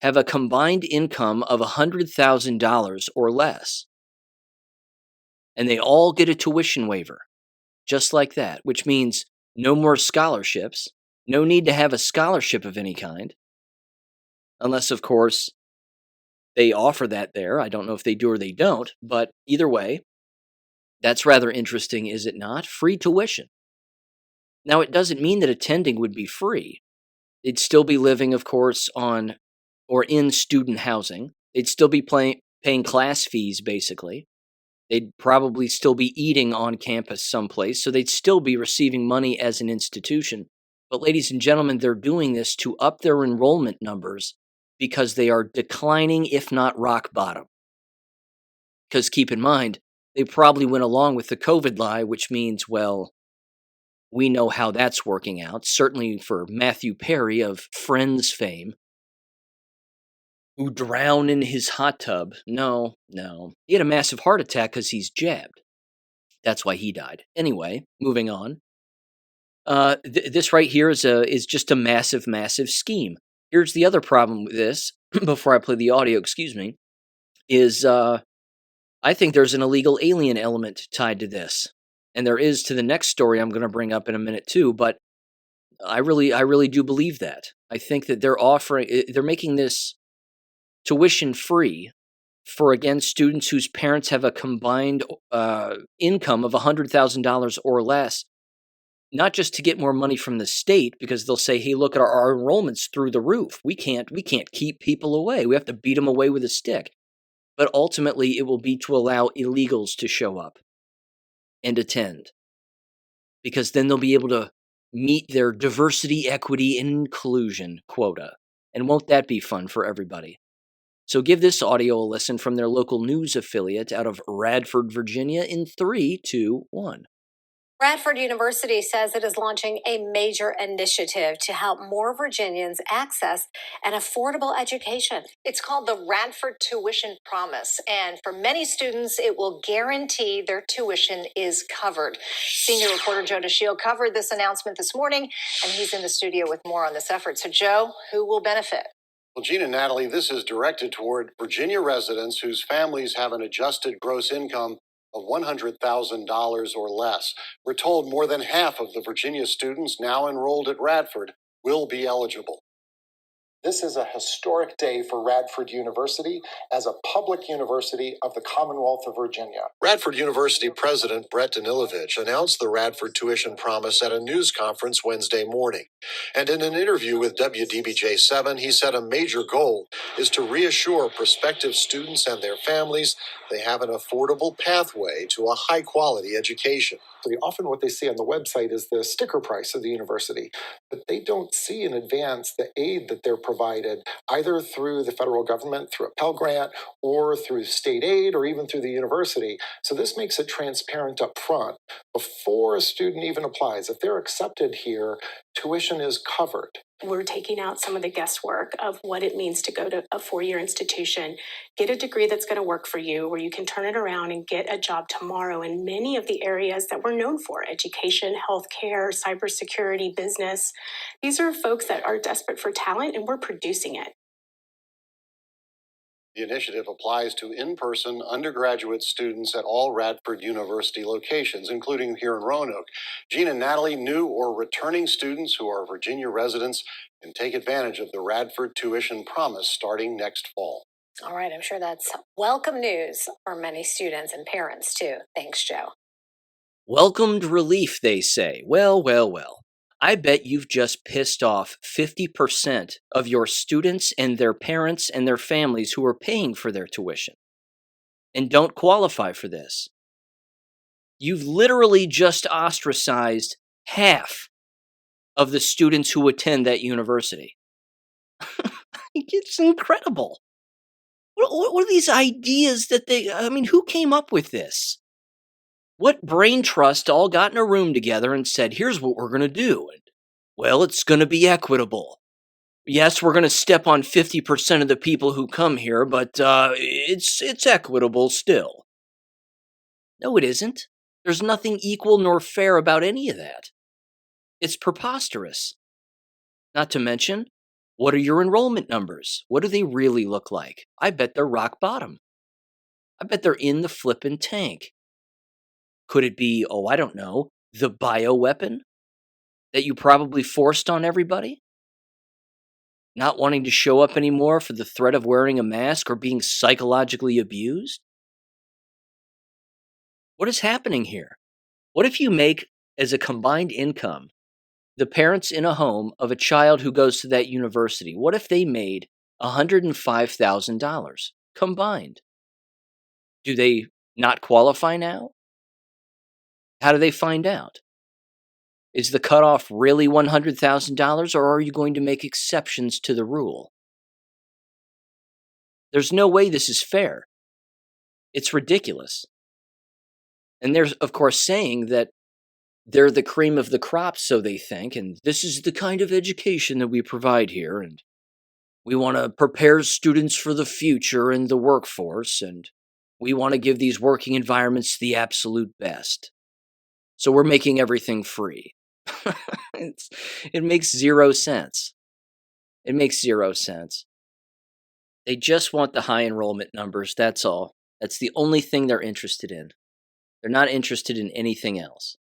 have a combined income of $100,000 or less. And they all get a tuition waiver, just like that, which means no more scholarships, no need to have a scholarship of any kind, unless, of course, they offer that there. I don't know if they do or they don't, but either way, that's rather interesting, is it not? Free tuition. Now, it doesn't mean that attending would be free. They'd still be living, of course, on or in student housing. They'd still be paying class fees, basically. They'd probably still be eating on campus someplace, so they'd still be receiving money as an institution. But ladies and gentlemen, they're doing this to up their enrollment numbers because they are declining, if not rock bottom. Because keep in mind, they probably went along with the COVID lie, which means, well, we know how that's working out, certainly for Matthew Perry of Friends fame, who drowned in his hot tub. No. He had a massive heart attack because he's jabbed. That's why he died. Anyway, moving on. This right here is just a massive, massive scheme. Here's the other problem with this, before I play the audio, is I think there's an illegal alien element tied to this. And there is to the next story I'm going to bring up in a minute too, but I really do believe that. I think that they're making this tuition free for, again, students whose parents have a combined income of $100,000 or less, not just to get more money from the state, because they'll say, hey, look at our enrollments through the roof. We can't keep people away. We have to beat them away with a stick. But ultimately, it will be to allow illegals to show up and attend, because then they'll be able to meet their diversity, equity, and inclusion quota. And won't that be fun for everybody? So give this audio a listen from their local news affiliate out of Radford, Virginia in 3, 2, 1. Radford University says it is launching a major initiative to help more Virginians access an affordable education. It's called the Radford Tuition Promise, and for many students, it will guarantee their tuition is covered. Senior reporter Joe DeShiel covered this announcement this morning, and he's in the studio with more on this effort. So, Joe, who will benefit? Well, Gene and Natalie, this is directed toward Virginia residents whose families have an adjusted gross income of $100,000 or less. We're told more than half of the Virginia students now enrolled at Radford will be eligible. This is a historic day for Radford University as a public university of the Commonwealth of Virginia. Radford University President Brett Danilovich announced the Radford Tuition Promise at a news conference Wednesday morning. And in an interview with WDBJ7, he said a major goal is to reassure prospective students and their families they have an affordable pathway to a high-quality education. Often what they see on the website is the sticker price of the university, but they don't see in advance the aid that they're provided, either through the federal government, through a Pell Grant, or through state aid, or even through the university. So this makes it transparent up front. Before a student even applies, if they're accepted here, tuition is covered. We're taking out some of the guesswork of what it means to go to a four-year institution, get a degree that's going to work for you, where you can turn it around and get a job tomorrow in many of the areas that we're known for: education, healthcare, cybersecurity, business. These are folks that are desperate for talent, and we're producing it. The initiative applies to in-person undergraduate students at all Radford University locations, including here in Roanoke. Jean and Natalie, new or returning students who are Virginia residents, can take advantage of the Radford Tuition Promise starting next fall. All right, I'm sure that's welcome news for many students and parents, too. Thanks, Joe. Welcomed relief, they say. Well, well, well. I bet you've just pissed off 50% of your students and their parents and their families who are paying for their tuition and don't qualify for this. You've literally just ostracized half of the students who attend that university. It's incredible. What are these ideas that who came up with this? What brain trust all got in a room together and said, here's what we're going to do. And, well, it's going to be equitable. Yes, we're going to step on 50% of the people who come here, but it's equitable still. No, it isn't. There's nothing equal nor fair about any of that. It's preposterous. Not to mention, what are your enrollment numbers? What do they really look like? I bet they're rock bottom. I bet they're in the flippin' tank. Could it be, I don't know, the bioweapon that you probably forced on everybody? Not wanting to show up anymore for the threat of wearing a mask or being psychologically abused? What is happening here? What if you make, as a combined income, the parents in a home of a child who goes to that university, what if they made $105,000 combined? Do they not qualify now? How do they find out? Is the cutoff really $100,000, or are you going to make exceptions to the rule? There's no way this is fair. It's ridiculous. And they're, of course, saying that they're the cream of the crop, so they think, and this is the kind of education that we provide here, and we want to prepare students for the future and the workforce, and we want to give these working environments the absolute best. So we're making everything free. It makes zero sense. It makes zero sense. They just want the high enrollment numbers, that's all. That's the only thing they're interested in. They're not interested in anything else.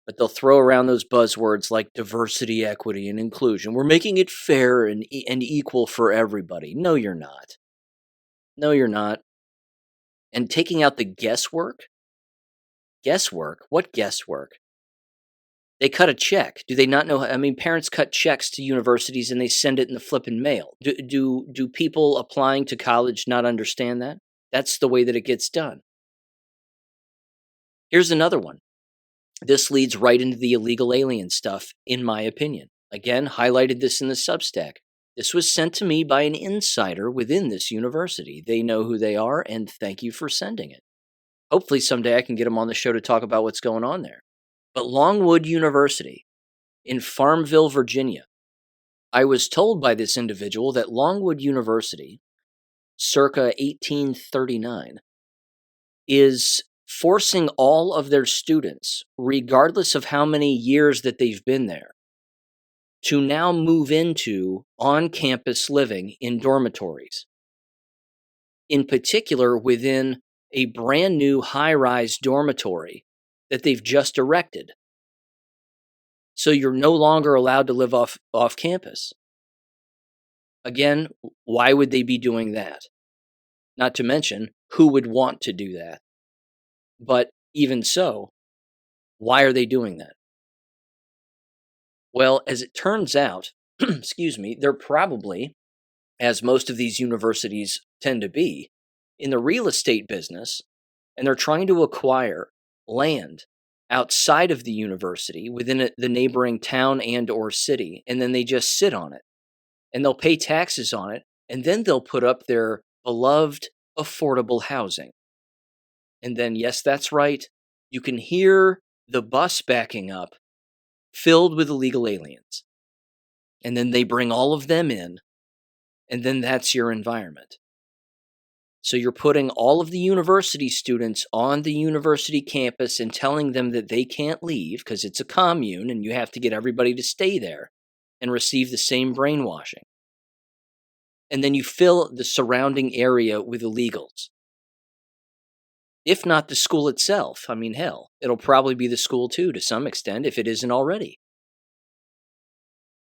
But they'll throw around those buzzwords like diversity, equity, and inclusion. We're making it fair and equal for everybody. No, you're not. No, you're not. And taking out the guesswork? Guesswork? What guesswork? They cut a check. Do they not know? Parents cut checks to universities and they send it in the flippin' mail. Do people applying to college not understand that? That's the way that it gets done. Here's another one. This leads right into the illegal alien stuff, in my opinion. Again, highlighted this in the Substack. This was sent to me by an insider within this university. They know who they are, and thank you for sending it. Hopefully someday I can get them on the show to talk about what's going on there. But Longwood University in Farmville, Virginia, I was told by this individual that Longwood University, circa 1839, is forcing all of their students, regardless of how many years that they've been there, to now move into on-campus living in dormitories. In particular, within a brand new high-rise dormitory that they've just erected. So you're no longer allowed to live off campus. Again, why would they be doing that? Not to mention, who would want to do that? But even so, why are they doing that? Well, as it turns out, they're probably, as most of these universities tend to be, in the real estate business, and they're trying to acquire land outside of the university within the neighboring town and or city, and then they just sit on it, and they'll pay taxes on it, and then they'll put up their beloved affordable housing. And then, yes, that's right, you can hear the bus backing up, filled with illegal aliens. And then they bring all of them in, and then that's your environment. So you're putting all of the university students on the university campus and telling them that they can't leave because it's a commune and you have to get everybody to stay there and receive the same brainwashing. and then you fill the surrounding area with illegals. If not the school itself, I mean, hell, it'll probably be the school too, to some extent, if it isn't already.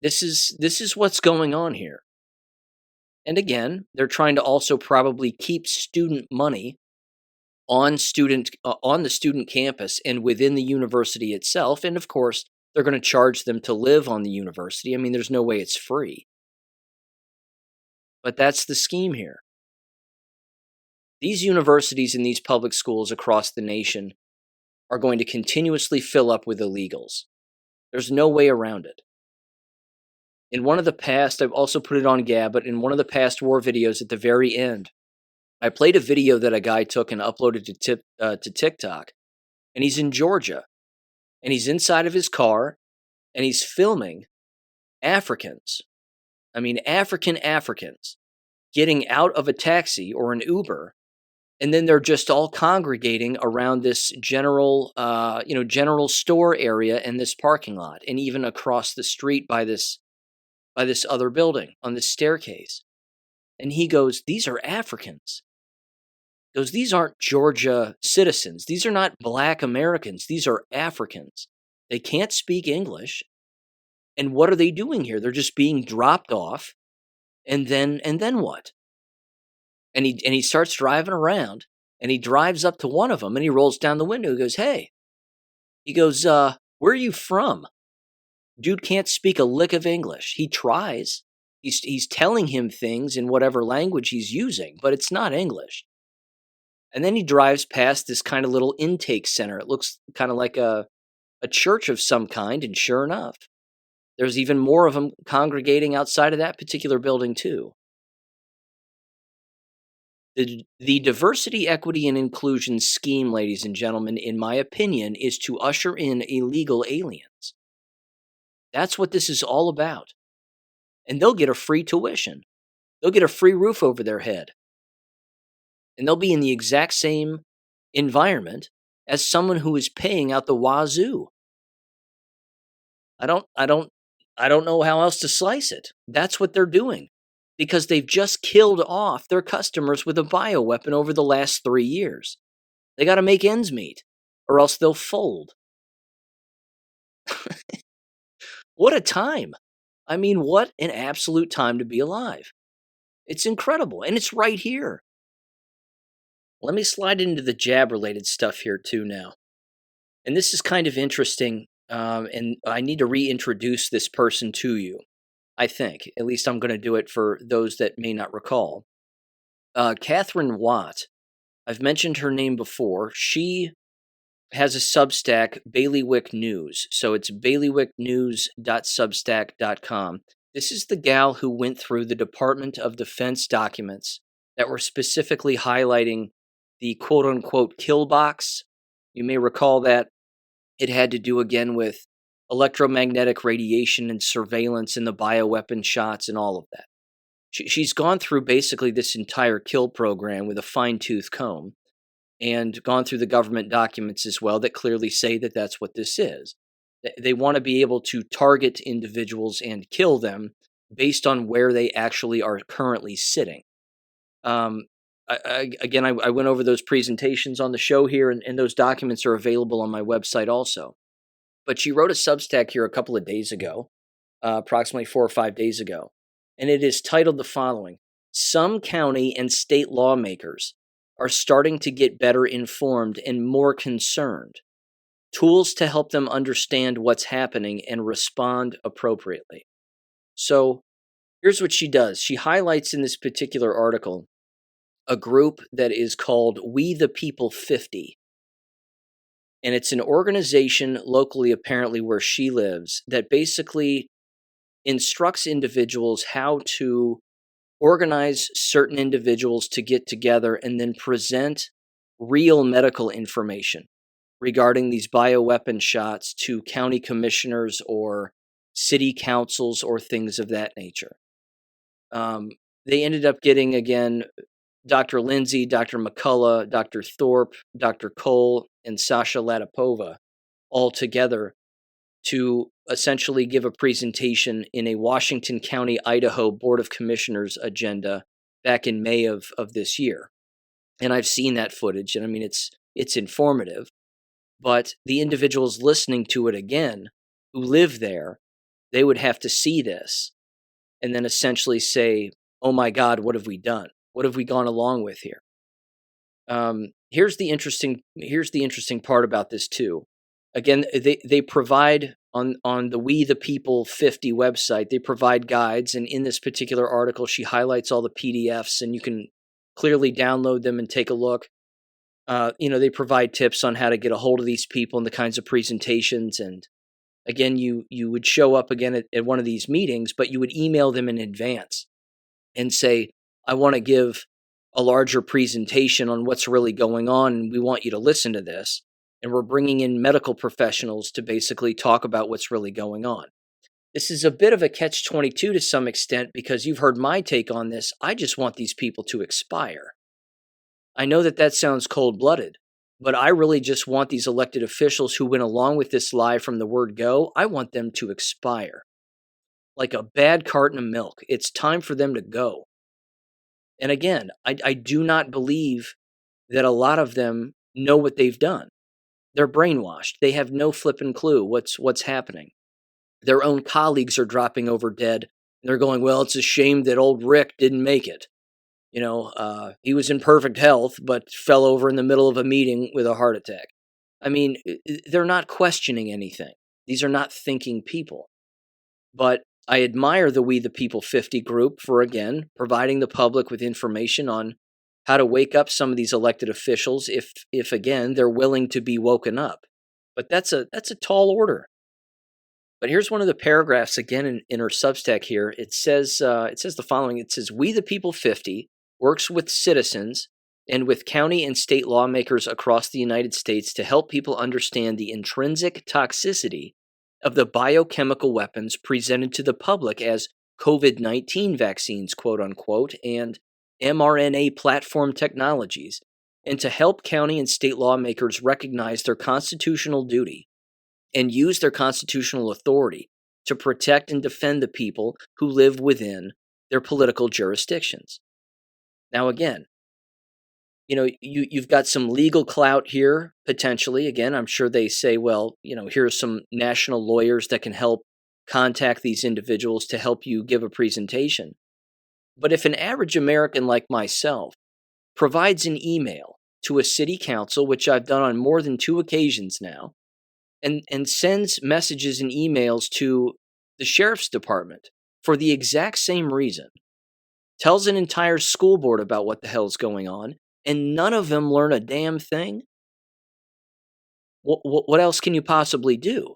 This is what's going on here. And again, they're trying to also probably keep student money on the student campus and within the university itself. And of course, they're going to charge them to live on the university. I mean, there's no way it's free. But that's the scheme here. These universities and these public schools across the nation are going to continuously fill up with illegals. There's no way around it. In one of the past, I've also put it on Gab, but in one of the past war videos at the very end, I played a video that a guy took and uploaded to TikTok. And he's in Georgia. And he's inside of his car. And he's filming Africans. I mean, Africans getting out of a taxi or an Uber. And then they're just all congregating around this general store area in this parking lot. And even across the street by this other building on this staircase. And he goes, "These are Africans." He goes, "These aren't Georgia citizens. These are not black Americans. These are Africans. They can't speak English. And what are they doing here? They're just being dropped off. And then what?" And he starts driving around, and he drives up to one of them, and he rolls down the window. He goes, "Hey." He goes, "Where are you from?" Dude can't speak a lick of English. He tries. He's telling him things in whatever language he's using, but it's not English. And then he drives past this kind of little intake center. It looks kind of like a church of some kind, and sure enough, there's even more of them congregating outside of that particular building too. The diversity, equity, and inclusion scheme, ladies and gentlemen, in my opinion, is to usher in illegal aliens. That's what this is all about. And they'll get a free tuition. They'll get a free roof over their head. And they'll be in the exact same environment as someone who is paying out the wazoo. I don't know how else to slice it. That's what they're doing. Because they've just killed off their customers with a bioweapon over the last 3 years. They got to make ends meet, or else they'll fold. What a time. I mean, what an absolute time to be alive. It's incredible, and it's right here. Let me slide into the jab-related stuff here too now. And this is kind of interesting, and I need to reintroduce this person to you, I think. At least I'm going to do it for those that may not recall. Catherine Watt, I've mentioned her name before. She has a Substack, Bailiwick News. So it's bailiwicknews.substack.com. This is the gal who went through the Department of Defense documents that were specifically highlighting the quote-unquote kill box. You may recall that it had to do again with electromagnetic radiation and surveillance and the bioweapon shots and all of that. She's gone through basically this entire kill program with a fine-tooth comb, and gone through the government documents as well that clearly say that that's what this is. They want to be able to target individuals and kill them based on where they actually are currently sitting. I went over those presentations on the show here, and those documents are available on my website also. But she wrote a Substack here a couple of days ago, approximately 4 or 5 days ago, and it is titled the following: "Some county and state lawmakers are starting to get better informed and more concerned. Tools to help them understand what's happening and respond appropriately." So here's what she does. She highlights in this particular article a group that is called We the People 50. And it's an organization locally, apparently, where she lives, that basically instructs individuals how to organize certain individuals to get together and then present real medical information regarding these bioweapon shots to county commissioners or city councils or things of that nature. They ended up getting, again, Dr. Lindsay, Dr. McCullough, Dr. Thorpe, Dr. Cole, and Sasha Latipova all together to essentially give a presentation in a Washington County, Idaho Board of Commissioners agenda back in May of this year. And I've seen that footage, and I mean, it's informative. But the individuals listening to it again who live there, they would have to see this and then essentially say, oh my God, what have we done? What have we gone along with here? Here's the interesting part about this too. Again, they provide on the We the People 50 website, they provide guides, and in this particular article, she highlights all the PDFs, and you can clearly download them and take a look. They provide tips on how to get a hold of these people and the kinds of presentations. And again, you would show up again at one of these meetings, but you would email them in advance and say, I want to give a larger presentation on what's really going on, and we want you to listen to this. And we're bringing in medical professionals to basically talk about what's really going on. This is a bit of a catch-22 to some extent, because you've heard my take on this. I just want these people to expire. I know that sounds cold-blooded, but I really just want these elected officials who went along with this lie from the word go, I want them to expire. Like a bad carton of milk. It's time for them to go. And again, I do not believe that a lot of them know what they've done. They're brainwashed. They have no flipping clue what's happening. Their own colleagues are dropping over dead. And they're going, well, it's a shame that old Rick didn't make it. He was in perfect health, but fell over in the middle of a meeting with a heart attack. I mean, they're not questioning anything. These are not thinking people. But I admire the We the People 50 group for, again, providing the public with information on how to wake up some of these elected officials if again, they're willing to be woken up. But that's a tall order. But here's one of the paragraphs, again, in her Substack here. It says the following. It says, We the People 50 works with citizens and with county and state lawmakers across the United States to help people understand the intrinsic toxicity of the biochemical weapons presented to the public as COVID-19 vaccines, quote unquote, and mRNA platform technologies, and to help county and state lawmakers recognize their constitutional duty and use their constitutional authority to protect and defend the people who live within their political jurisdictions. Now, again, you've got some legal clout here, potentially. Again, I'm sure they say, well, here's some national lawyers that can help contact these individuals to help you give a presentation. But if an average American like myself provides an email to a city council, which I've done on more than 2 occasions now, and sends messages and emails to the sheriff's department for the exact same reason, tells an entire school board about what the hell's going on, and none of them learn a damn thing, what else can you possibly do?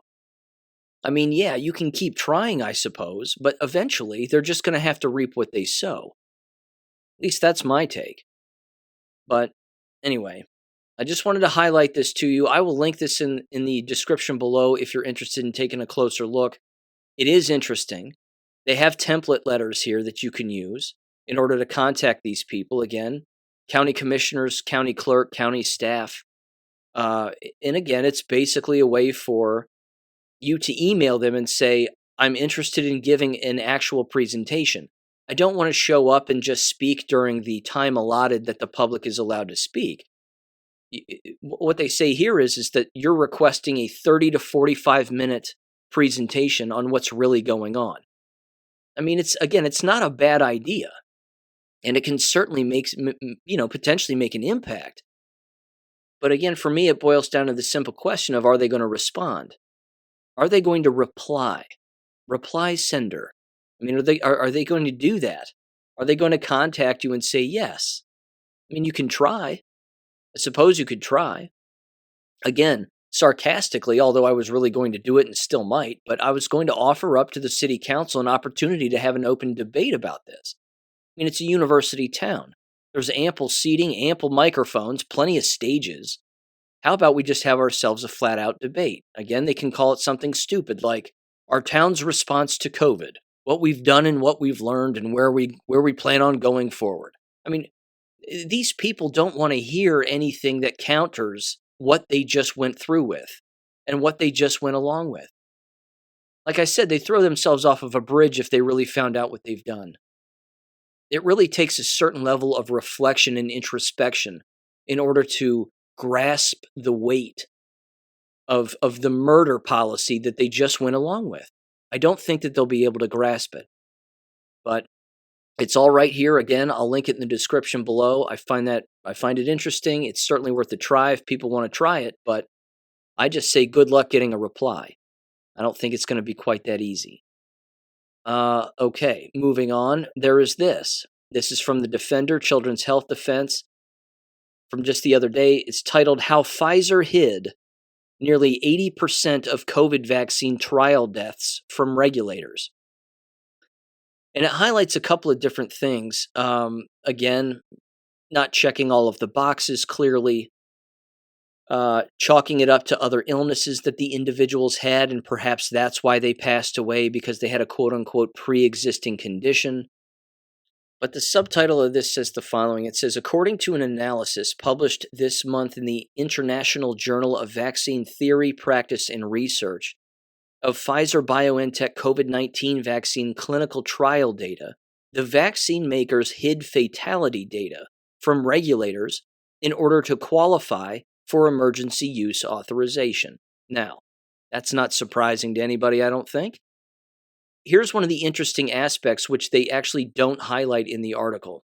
I mean, yeah, you can keep trying, I suppose, but eventually they're just going to have to reap what they sow. At least that's my take. But anyway, I just wanted to highlight this to you. I will link this in the description below if you're interested in taking a closer look. It is interesting. They have template letters here that you can use in order to contact these people. Again, county commissioners, county clerk, county staff. And again, it's basically a way for you to email them and say, I'm interested in giving an actual presentation. I don't want to show up and just speak during the time allotted that the public is allowed to speak. What they say here is that you're requesting a 30 to 45 minute presentation on what's really going on. I mean, it's not a bad idea, and it can certainly potentially make an impact. But again, for me, it boils down to the simple question of, are they going to respond? Are they going to reply? Reply sender. I mean, are they going to do that? Are they going to contact you and say yes? I mean, you can try. I suppose you could try. Again, sarcastically, although I was really going to do it and still might, but I was going to offer up to the city council an opportunity to have an open debate about this. I mean, it's a university town. There's ample seating, ample microphones, plenty of stages. How about we just have ourselves a flat-out debate? Again, they can call it something stupid like our town's response to COVID, what we've done and what we've learned, and where we plan on going forward. I mean, these people don't want to hear anything that counters what they just went through with and what they just went along with. Like I said, they throw themselves off of a bridge if they really found out what they've done. It really takes a certain level of reflection and introspection in order to grasp the weight of the murder policy that they just went along with. I don't think that they'll be able to grasp it. But it's all right here. Again, I'll link it in the description below. I find it interesting. It's certainly worth a try if people want to try it, but I just say good luck getting a reply. I don't think it's going to be quite that easy. Okay, moving on. There is this. This is from the Defender Children's Health Defense from just the other day. It's titled How Pfizer Hid Nearly 80% of COVID vaccine trial deaths from regulators. And it highlights a couple of different things. Again, not checking all of the boxes clearly, chalking it up to other illnesses that the individuals had, and perhaps that's why they passed away, because they had a quote-unquote pre-existing condition. But the subtitle of this says the following. It says, according to an analysis published this month in the International Journal of Vaccine Theory, Practice, and Research of Pfizer-BioNTech COVID-19 vaccine clinical trial data, the vaccine makers hid fatality data from regulators in order to qualify for emergency use authorization. Now, that's not surprising to anybody, I don't think. Here's one of the interesting aspects which they actually don't highlight in the article.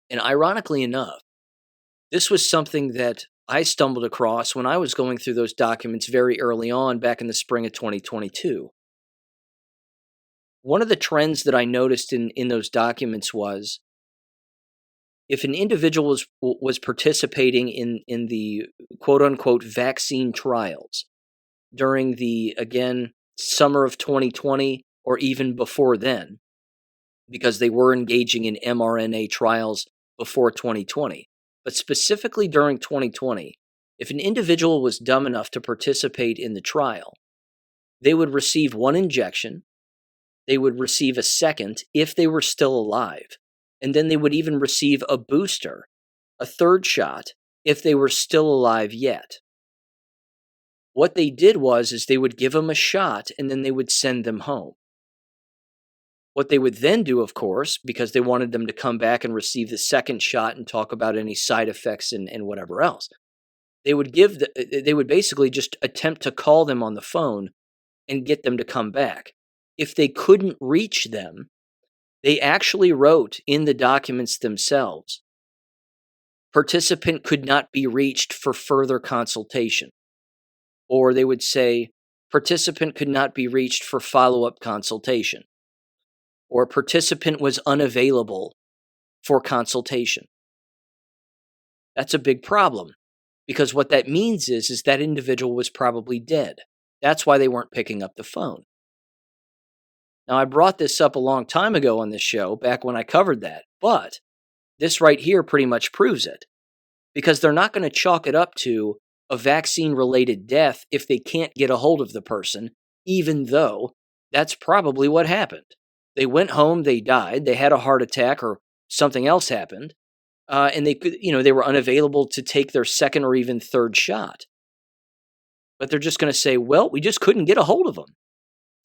And ironically enough, this was something that I stumbled across when I was going through those documents very early on back in the spring of 2022. One of the trends that I noticed in those documents was if an individual was participating in the quote-unquote vaccine trials during the, again, summer of 2020 or even before then, because they were engaging in mRNA trials before 2020, but specifically during 2020, if an individual was dumb enough to participate in the trial, they would receive one injection, they would receive a second if they were still alive, and then they would even receive a booster, a third shot, if they were still alive yet. What they did is they would give them a shot and then they would send them home. What they would then do, of course, because they wanted them to come back and receive the second shot and talk about any side effects and whatever else, they would basically just attempt to call them on the phone and get them to come back. If they couldn't reach them, they actually wrote in the documents themselves, participant could not be reached for further consultation. Or they would say, participant could not be reached for follow-up consultation. Or participant was unavailable for consultation. That's a big problem, because what that means is that individual was probably dead. That's why they weren't picking up the phone. Now, I brought this up a long time ago on this show, back when I covered that, but this right here pretty much proves it, because they're not going to chalk it up to a vaccine-related death if they can't get a hold of the person, even though that's probably what happened. They went home, they died, they had a heart attack or something else happened, and they were unavailable to take their second or even third shot. But they're just going to say, well, we just couldn't get a hold of them.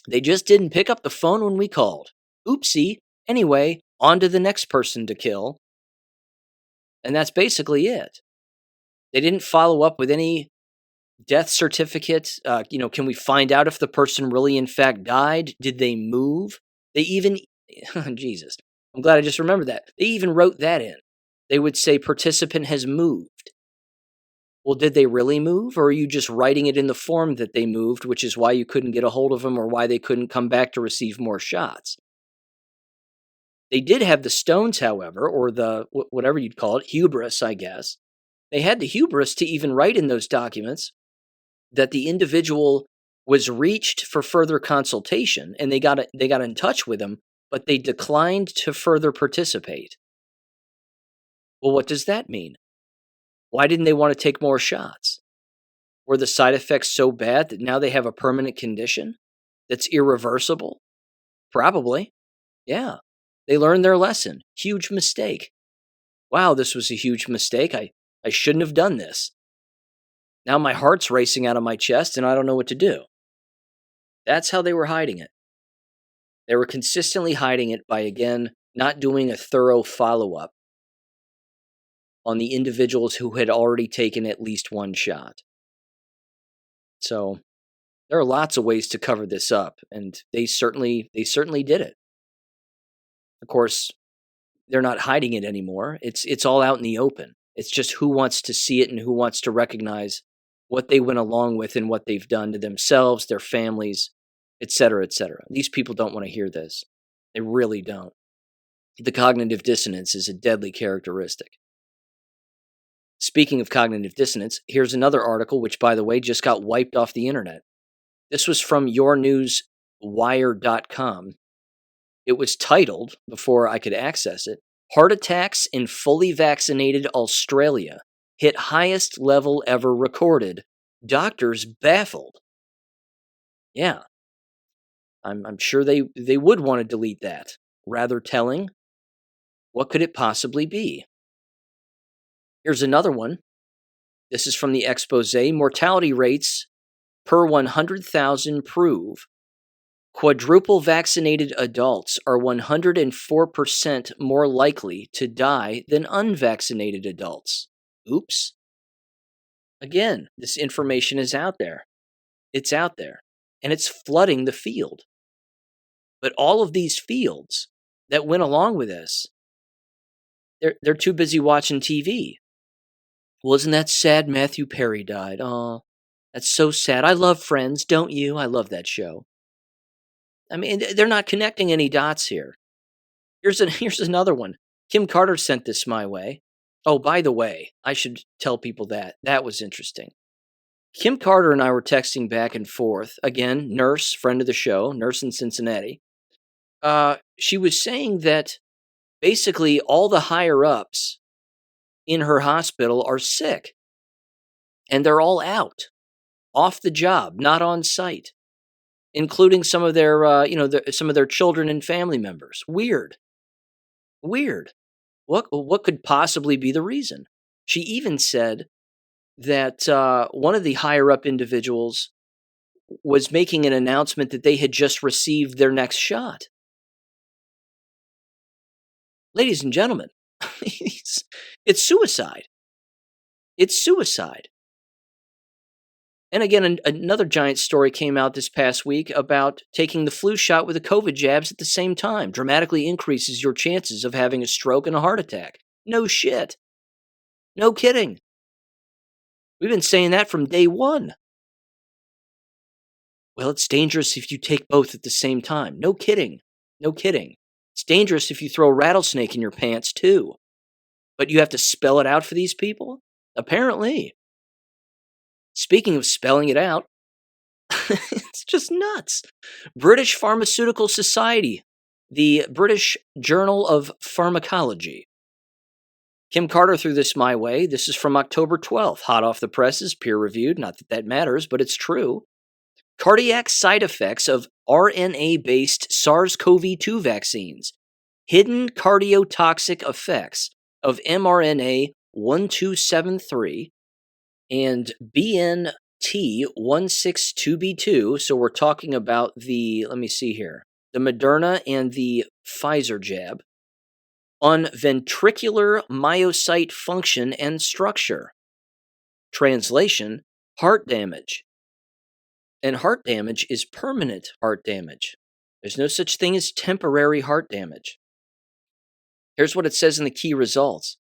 They just didn't pick up the phone when we called. Oopsie. Anyway, on to the next person to kill. And that's basically it. They didn't follow up with any death certificate. Can we find out if the person really in fact died? Did they move? They even, Jesus, I'm glad I just remembered that. They even wrote that in. They would say participant has moved. Well, did they really move, or are you just writing it in the form that they moved, which is why you couldn't get a hold of them or why they couldn't come back to receive more shots? They did have the stones, however, or the, whatever you'd call it, hubris, I guess. They had the hubris to even write in those documents that the individual was reached for further consultation, and they got in touch with him, but they declined to further participate. Well, what does that mean? Why didn't they want to take more shots? Were the side effects so bad that now they have a permanent condition that's irreversible? Probably. Yeah. They learned their lesson. Huge mistake. Wow, this was a huge mistake. I shouldn't have done this. Now my heart's racing out of my chest and I don't know what to do. That's how they were hiding it. They were consistently hiding it by, again, not doing a thorough follow-up on the individuals who had already taken at least one shot. So there are lots of ways to cover this up, and they certainly did it. Of course, they're not hiding it anymore. It's all out in the open. It's just who wants to see it and who wants to recognize what they went along with and what they've done to themselves, their families, etc., etc. These people don't want to hear this. They really don't. The cognitive dissonance is a deadly characteristic. Speaking of cognitive dissonance, here's another article, which, by the way, just got wiped off the internet. This was from yournewswire.com. It was titled, before I could access it, "Heart attacks in fully vaccinated Australia hit highest level ever recorded. Doctors baffled." Yeah, I'm sure they would want to delete that. Rather telling. What could it possibly be? Here's another one. This is from the expose. Mortality rates per 100,000 prove quadruple vaccinated adults are 104% more likely to die than unvaccinated adults. Oops. Again, this information is out there. It's out there. And it's flooding the field. But all of these fields that went along with this, they're too busy watching TV. Wasn't that sad Matthew Perry died? Oh, that's so sad. I love Friends, don't you? I love that show. I mean, they're not connecting any dots here. Here's another one. Kim Carter sent this my way. Oh, by the way, I should tell people that. That was interesting. Kim Carter and I were texting back and forth. Again, nurse, friend of the show, nurse in Cincinnati. She was saying that basically all the higher-ups in her hospital are sick. And they're all out. Off the job, not on site. Including some of their, some of their children and family members. Weird. What could possibly be the reason? She even said that one of the higher up individuals was making an announcement that they had just received their next shot. Ladies and gentlemen, it's suicide. It's suicide. And again, another giant story came out this past week about taking the flu shot with the COVID jabs at the same time dramatically increases your chances of having a stroke and a heart attack. No shit. No kidding. We've been saying that from day one. Well, it's dangerous if you take both at the same time. No kidding. No kidding. It's dangerous if you throw a rattlesnake in your pants, too. But you have to spell it out for these people? Apparently. Speaking of spelling it out, it's just nuts. British Pharmaceutical Society, the British Journal of Pharmacology. Kim Carter threw this my way. This is from October 12th. Hot off the presses, peer-reviewed. Not that that matters, but it's true. Cardiac side effects of RNA-based SARS-CoV-2 vaccines. Hidden cardiotoxic effects of mRNA 1273 and BNT162b2. So we're talking about the, let me see here, the Moderna and the Pfizer jab. On ventricular myocyte function and structure. Translation, heart damage. And heart damage is permanent heart damage. There's no such thing as temporary heart damage. Here's what it says in the key results.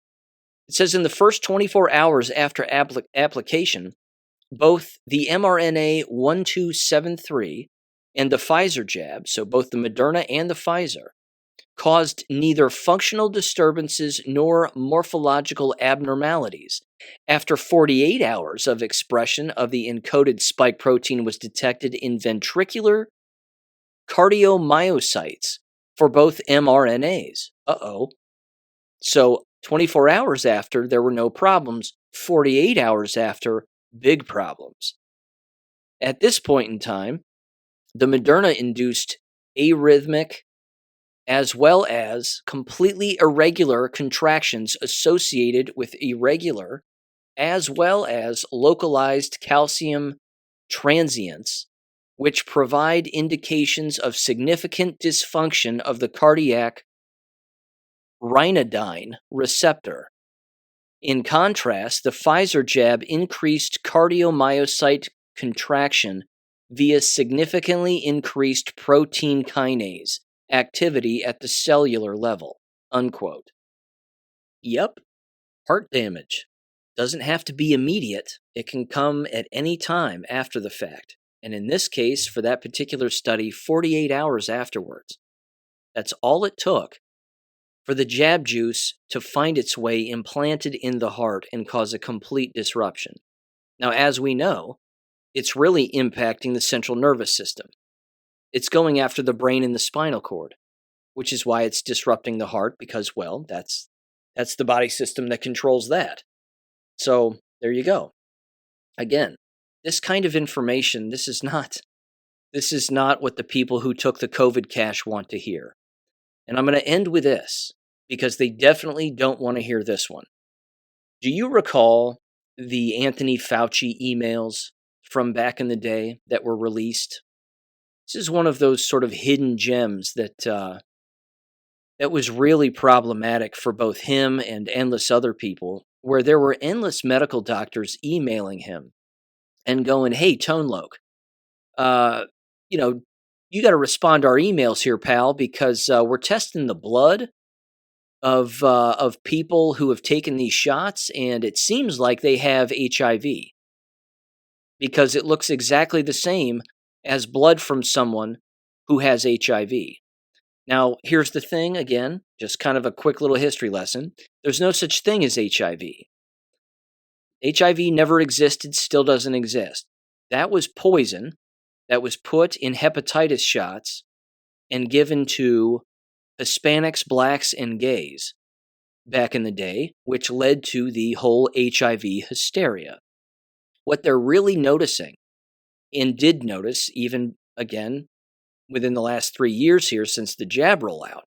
It says in the first 24 hours after application, both the mRNA 1273 and the Pfizer jab, so both the Moderna and the Pfizer, caused neither functional disturbances nor morphological abnormalities. After 48 hours of expression of the encoded spike protein was detected in ventricular cardiomyocytes for both mRNAs. So 24 hours after, there were no problems. 48 hours after, big problems. At this point in time, the Moderna induced arrhythmic as well as completely irregular contractions associated with irregular as well as localized calcium transients which provide indications of significant dysfunction of the cardiac ryanodine receptor. In contrast, the Pfizer jab increased cardiomyocyte contraction via significantly increased protein kinase activity at the cellular level, unquote. Yep, heart damage doesn't have to be immediate. It can come at any time after the fact. And in this case, for that particular study, 48 hours afterwards. That's all it took for the jab juice to find its way implanted in the heart and cause a complete disruption. Now, as we know, it's really impacting the central nervous system. It's going after the brain and the spinal cord, which is why it's disrupting the heart because, well, that's the body system that controls that. So there you go. Again, this kind of information, this is not what the people who took the COVID cash want to hear. And I'm going to end with this because they definitely don't want to hear this one. Do you recall the Anthony Fauci emails from back in the day that were released? This is one of those sort of hidden gems that was really problematic for both him and endless other people, where there were endless medical doctors emailing him and going, "Hey, Tone Loc, you got to respond to our emails here, pal, because we're testing the blood of people who have taken these shots, and it seems like they have HIV because it looks exactly the same as blood from someone who has HIV." Now, here's the thing, again, just kind of a quick little history lesson. There's no such thing as HIV. HIV never existed, still doesn't exist. That was poison that was put in hepatitis shots and given to Hispanics, blacks, and gays back in the day, which led to the whole HIV hysteria. What they're really noticing, and did notice even, again, within the last 3 years here since the jab rollout,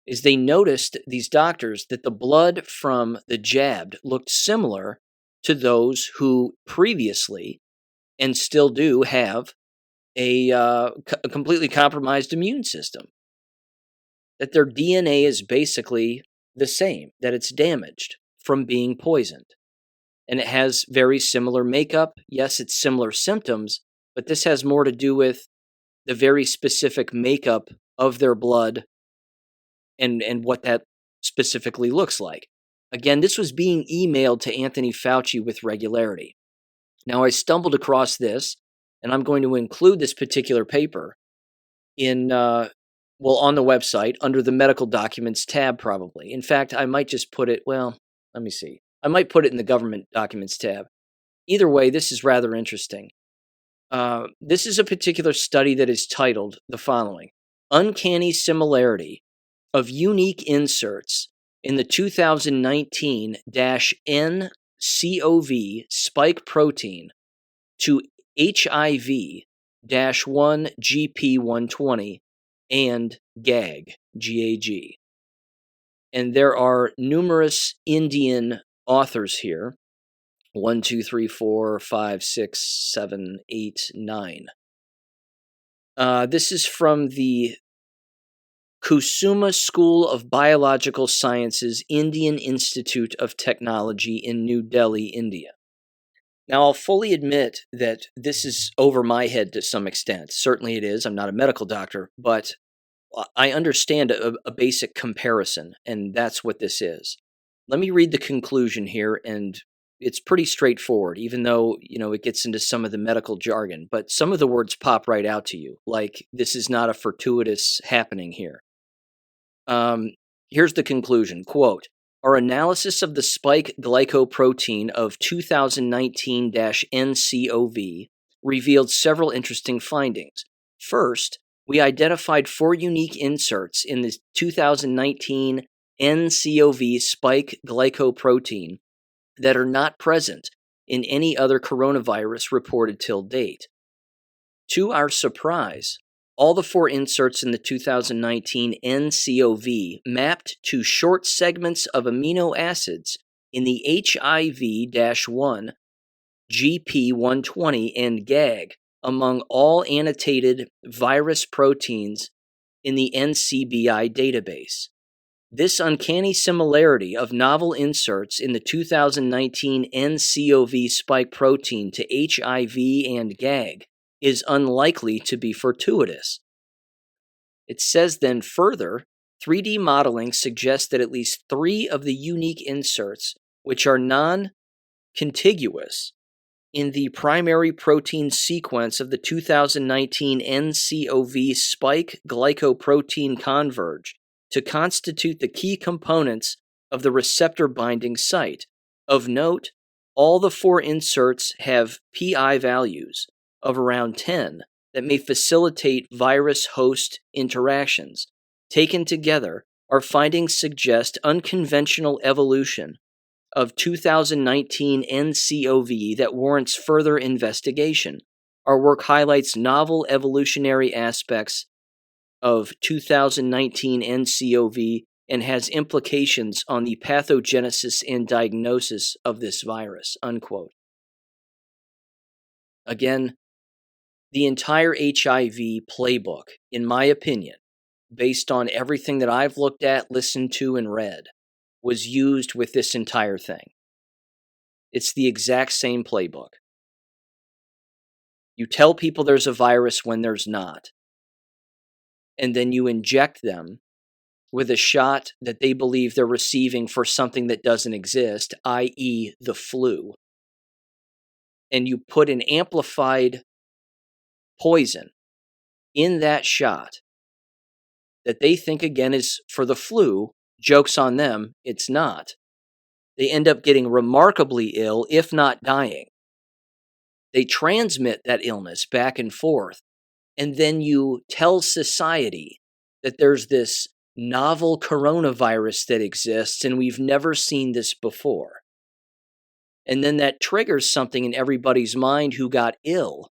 is they noticed, these doctors, that the blood from the jabbed looked similar to those who previously, and still do, have a completely compromised immune system. That their DNA is basically the same, that it's damaged from being poisoned. And it has very similar makeup. Yes, it's similar symptoms, but this has more to do with the very specific makeup of their blood and what that specifically looks like. Again, this was being emailed to Anthony Fauci with regularity. Now, I stumbled across this, and I'm going to include this particular paper on the website under the medical documents tab, probably. In fact, I might just put it, let me see. I might put it in the government documents tab. Either way, this is rather interesting. This is a particular study that is titled the following: Uncanny Similarity of Unique Inserts in the 2019-NCOV spike protein to HIV-1 GP120 and GAG, GAG. And there are numerous Indian authors here. 1, 2, 3, 4, 5, 6, 7, 8, 9. This is from the Kusuma School of Biological Sciences, Indian Institute of Technology in New Delhi, India. Now, I'll fully admit that this is over my head to some extent. Certainly it is. I'm not a medical doctor, but I understand a basic comparison, and that's what this is. Let me read the conclusion here, and it's pretty straightforward, even though, it gets into some of the medical jargon, but some of the words pop right out to you, like this is not a fortuitous happening here. Here's the conclusion, quote, "Our analysis of the spike glycoprotein of 2019-NCOV revealed several interesting findings. First, we identified 4 unique inserts in the 2019 NCOV spike glycoprotein that are not present in any other coronavirus reported till date. To our surprise, all the 4 inserts in the 2019 NCOV mapped to short segments of amino acids in the HIV-1, GP120, and GAG among all annotated virus proteins in the NCBI database. This uncanny similarity of novel inserts in the 2019 nCoV spike protein to HIV and GAG is unlikely to be fortuitous. It says then further, 3D modeling suggests that at least 3 of the unique inserts, which are non-contiguous in the primary protein sequence of the 2019 nCoV spike glycoprotein converge to constitute the key components of the receptor binding site. Of note, all the 4 inserts have PI values of around 10 that may facilitate virus-host interactions. Taken together, our findings suggest unconventional evolution of 2019 nCoV that warrants further investigation. Our work highlights novel evolutionary aspects of 2019 nCoV and has implications on the pathogenesis and diagnosis of this virus, unquote. Again, the entire HIV playbook, in my opinion, based on everything that I've looked at, listened to, and read, was used with this entire thing. It's the exact same playbook. You tell people there's a virus when there's not, and then you inject them with a shot that they believe they're receiving for something that doesn't exist, i.e. the flu. And you put an amplified poison in that shot that they think again is for the flu. Joke's on them, it's not. They end up getting remarkably ill, if not dying. They transmit that illness back and forth, and then you tell society that there's this novel coronavirus that exists and we've never seen this before. And then that triggers something in everybody's mind who got ill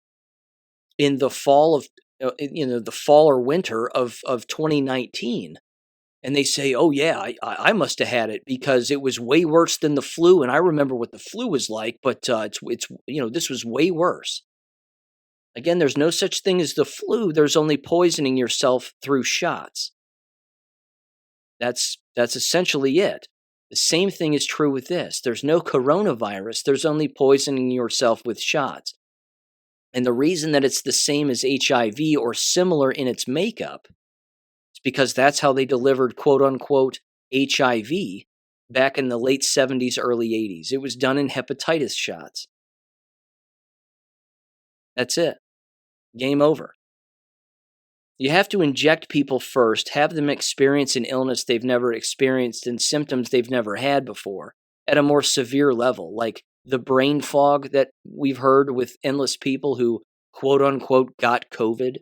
in the fall of, the fall or winter of 2019. And they say, oh yeah, I must have had it because it was way worse than the flu. And I remember what the flu was like, but this was way worse. Again, there's no such thing as the flu. There's only poisoning yourself through shots. That's essentially it. The same thing is true with this. There's no coronavirus. There's only poisoning yourself with shots. And the reason that it's the same as HIV or similar in its makeup is because that's how they delivered quote-unquote HIV back in the late 70s, early 80s. It was done in hepatitis shots. That's it. Game over. You have to inject people first, have them experience an illness they've never experienced and symptoms they've never had before at a more severe level, like the brain fog that we've heard with endless people who quote-unquote got COVID.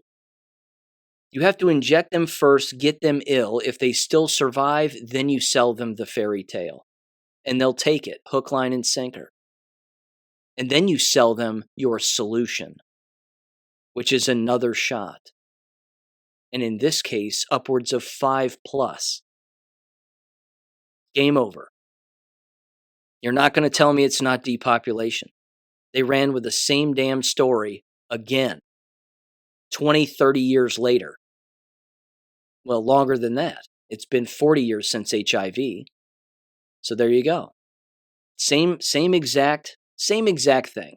You have to inject them first, get them ill. If they still survive, then you sell them the fairy tale. And they'll take it, hook, line, and sinker. And then you sell them your solution, which is another shot. And in this case, upwards of 5+. Game over. You're not going to tell me it's not depopulation. They ran with the same damn story again, 20, 30 years later. Well, longer than that. It's been 40 years since HIV. So there you go. Same exact thing.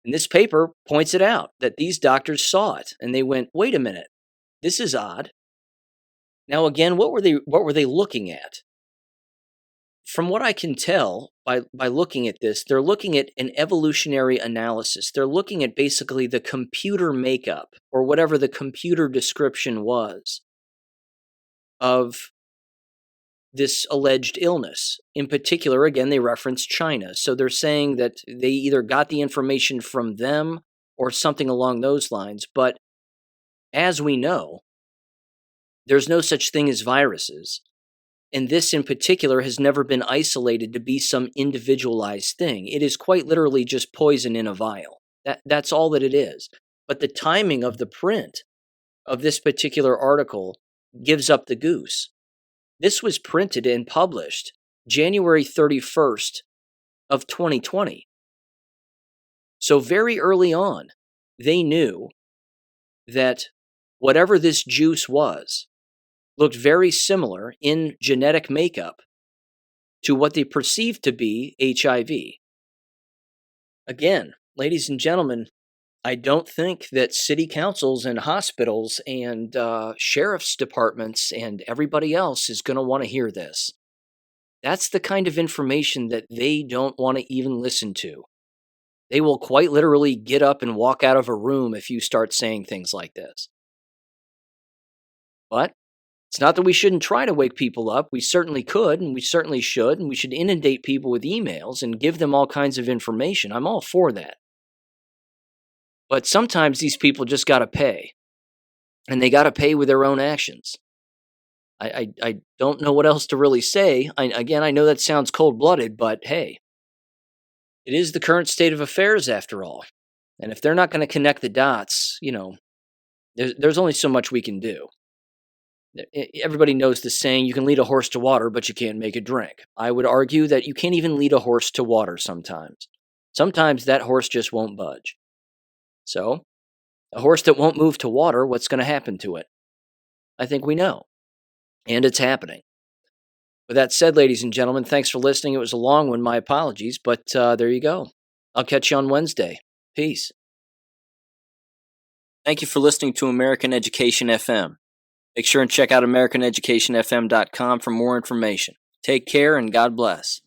And this paper points it out, that these doctors saw it, and they went, wait a minute, this is odd. Now again, what were they looking at? From what I can tell by looking at this, they're looking at an evolutionary analysis. They're looking at basically the computer makeup, or whatever the computer description was, of this alleged illness. In particular, again, they reference China. So they're saying that they either got the information from them or something along those lines. But as we know, there's no such thing as viruses. And this in particular has never been isolated to be some individualized thing. It is quite literally just poison in a vial. That's all that it is. But the timing of the print of this particular article gives up the goose. This was printed and published January 31st of 2020. So very early on, they knew that whatever this juice was looked very similar in genetic makeup to what they perceived to be HIV. Again, ladies and gentlemen, I don't think that city councils and hospitals and sheriff's departments and everybody else is going to want to hear this. That's the kind of information that they don't want to even listen to. They will quite literally get up and walk out of a room if you start saying things like this. But it's not that we shouldn't try to wake people up. We certainly could, and we certainly should, and we should inundate people with emails and give them all kinds of information. I'm all for that. But sometimes these people just got to pay, and they got to pay with their own actions. I don't know what else to really say. I know that sounds cold-blooded, but hey, it is the current state of affairs after all. And if they're not going to connect the dots, there's only so much we can do. Everybody knows the saying, you can lead a horse to water, but you can't make it drink. I would argue that you can't even lead a horse to water sometimes. Sometimes that horse just won't budge. So, a horse that won't move to water, what's going to happen to it? I think we know. And it's happening. With that said, ladies and gentlemen, thanks for listening. It was a long one, my apologies, but there you go. I'll catch you on Wednesday. Peace. Thank you for listening to American Education FM. Make sure and check out AmericanEducationFM.com for more information. Take care and God bless.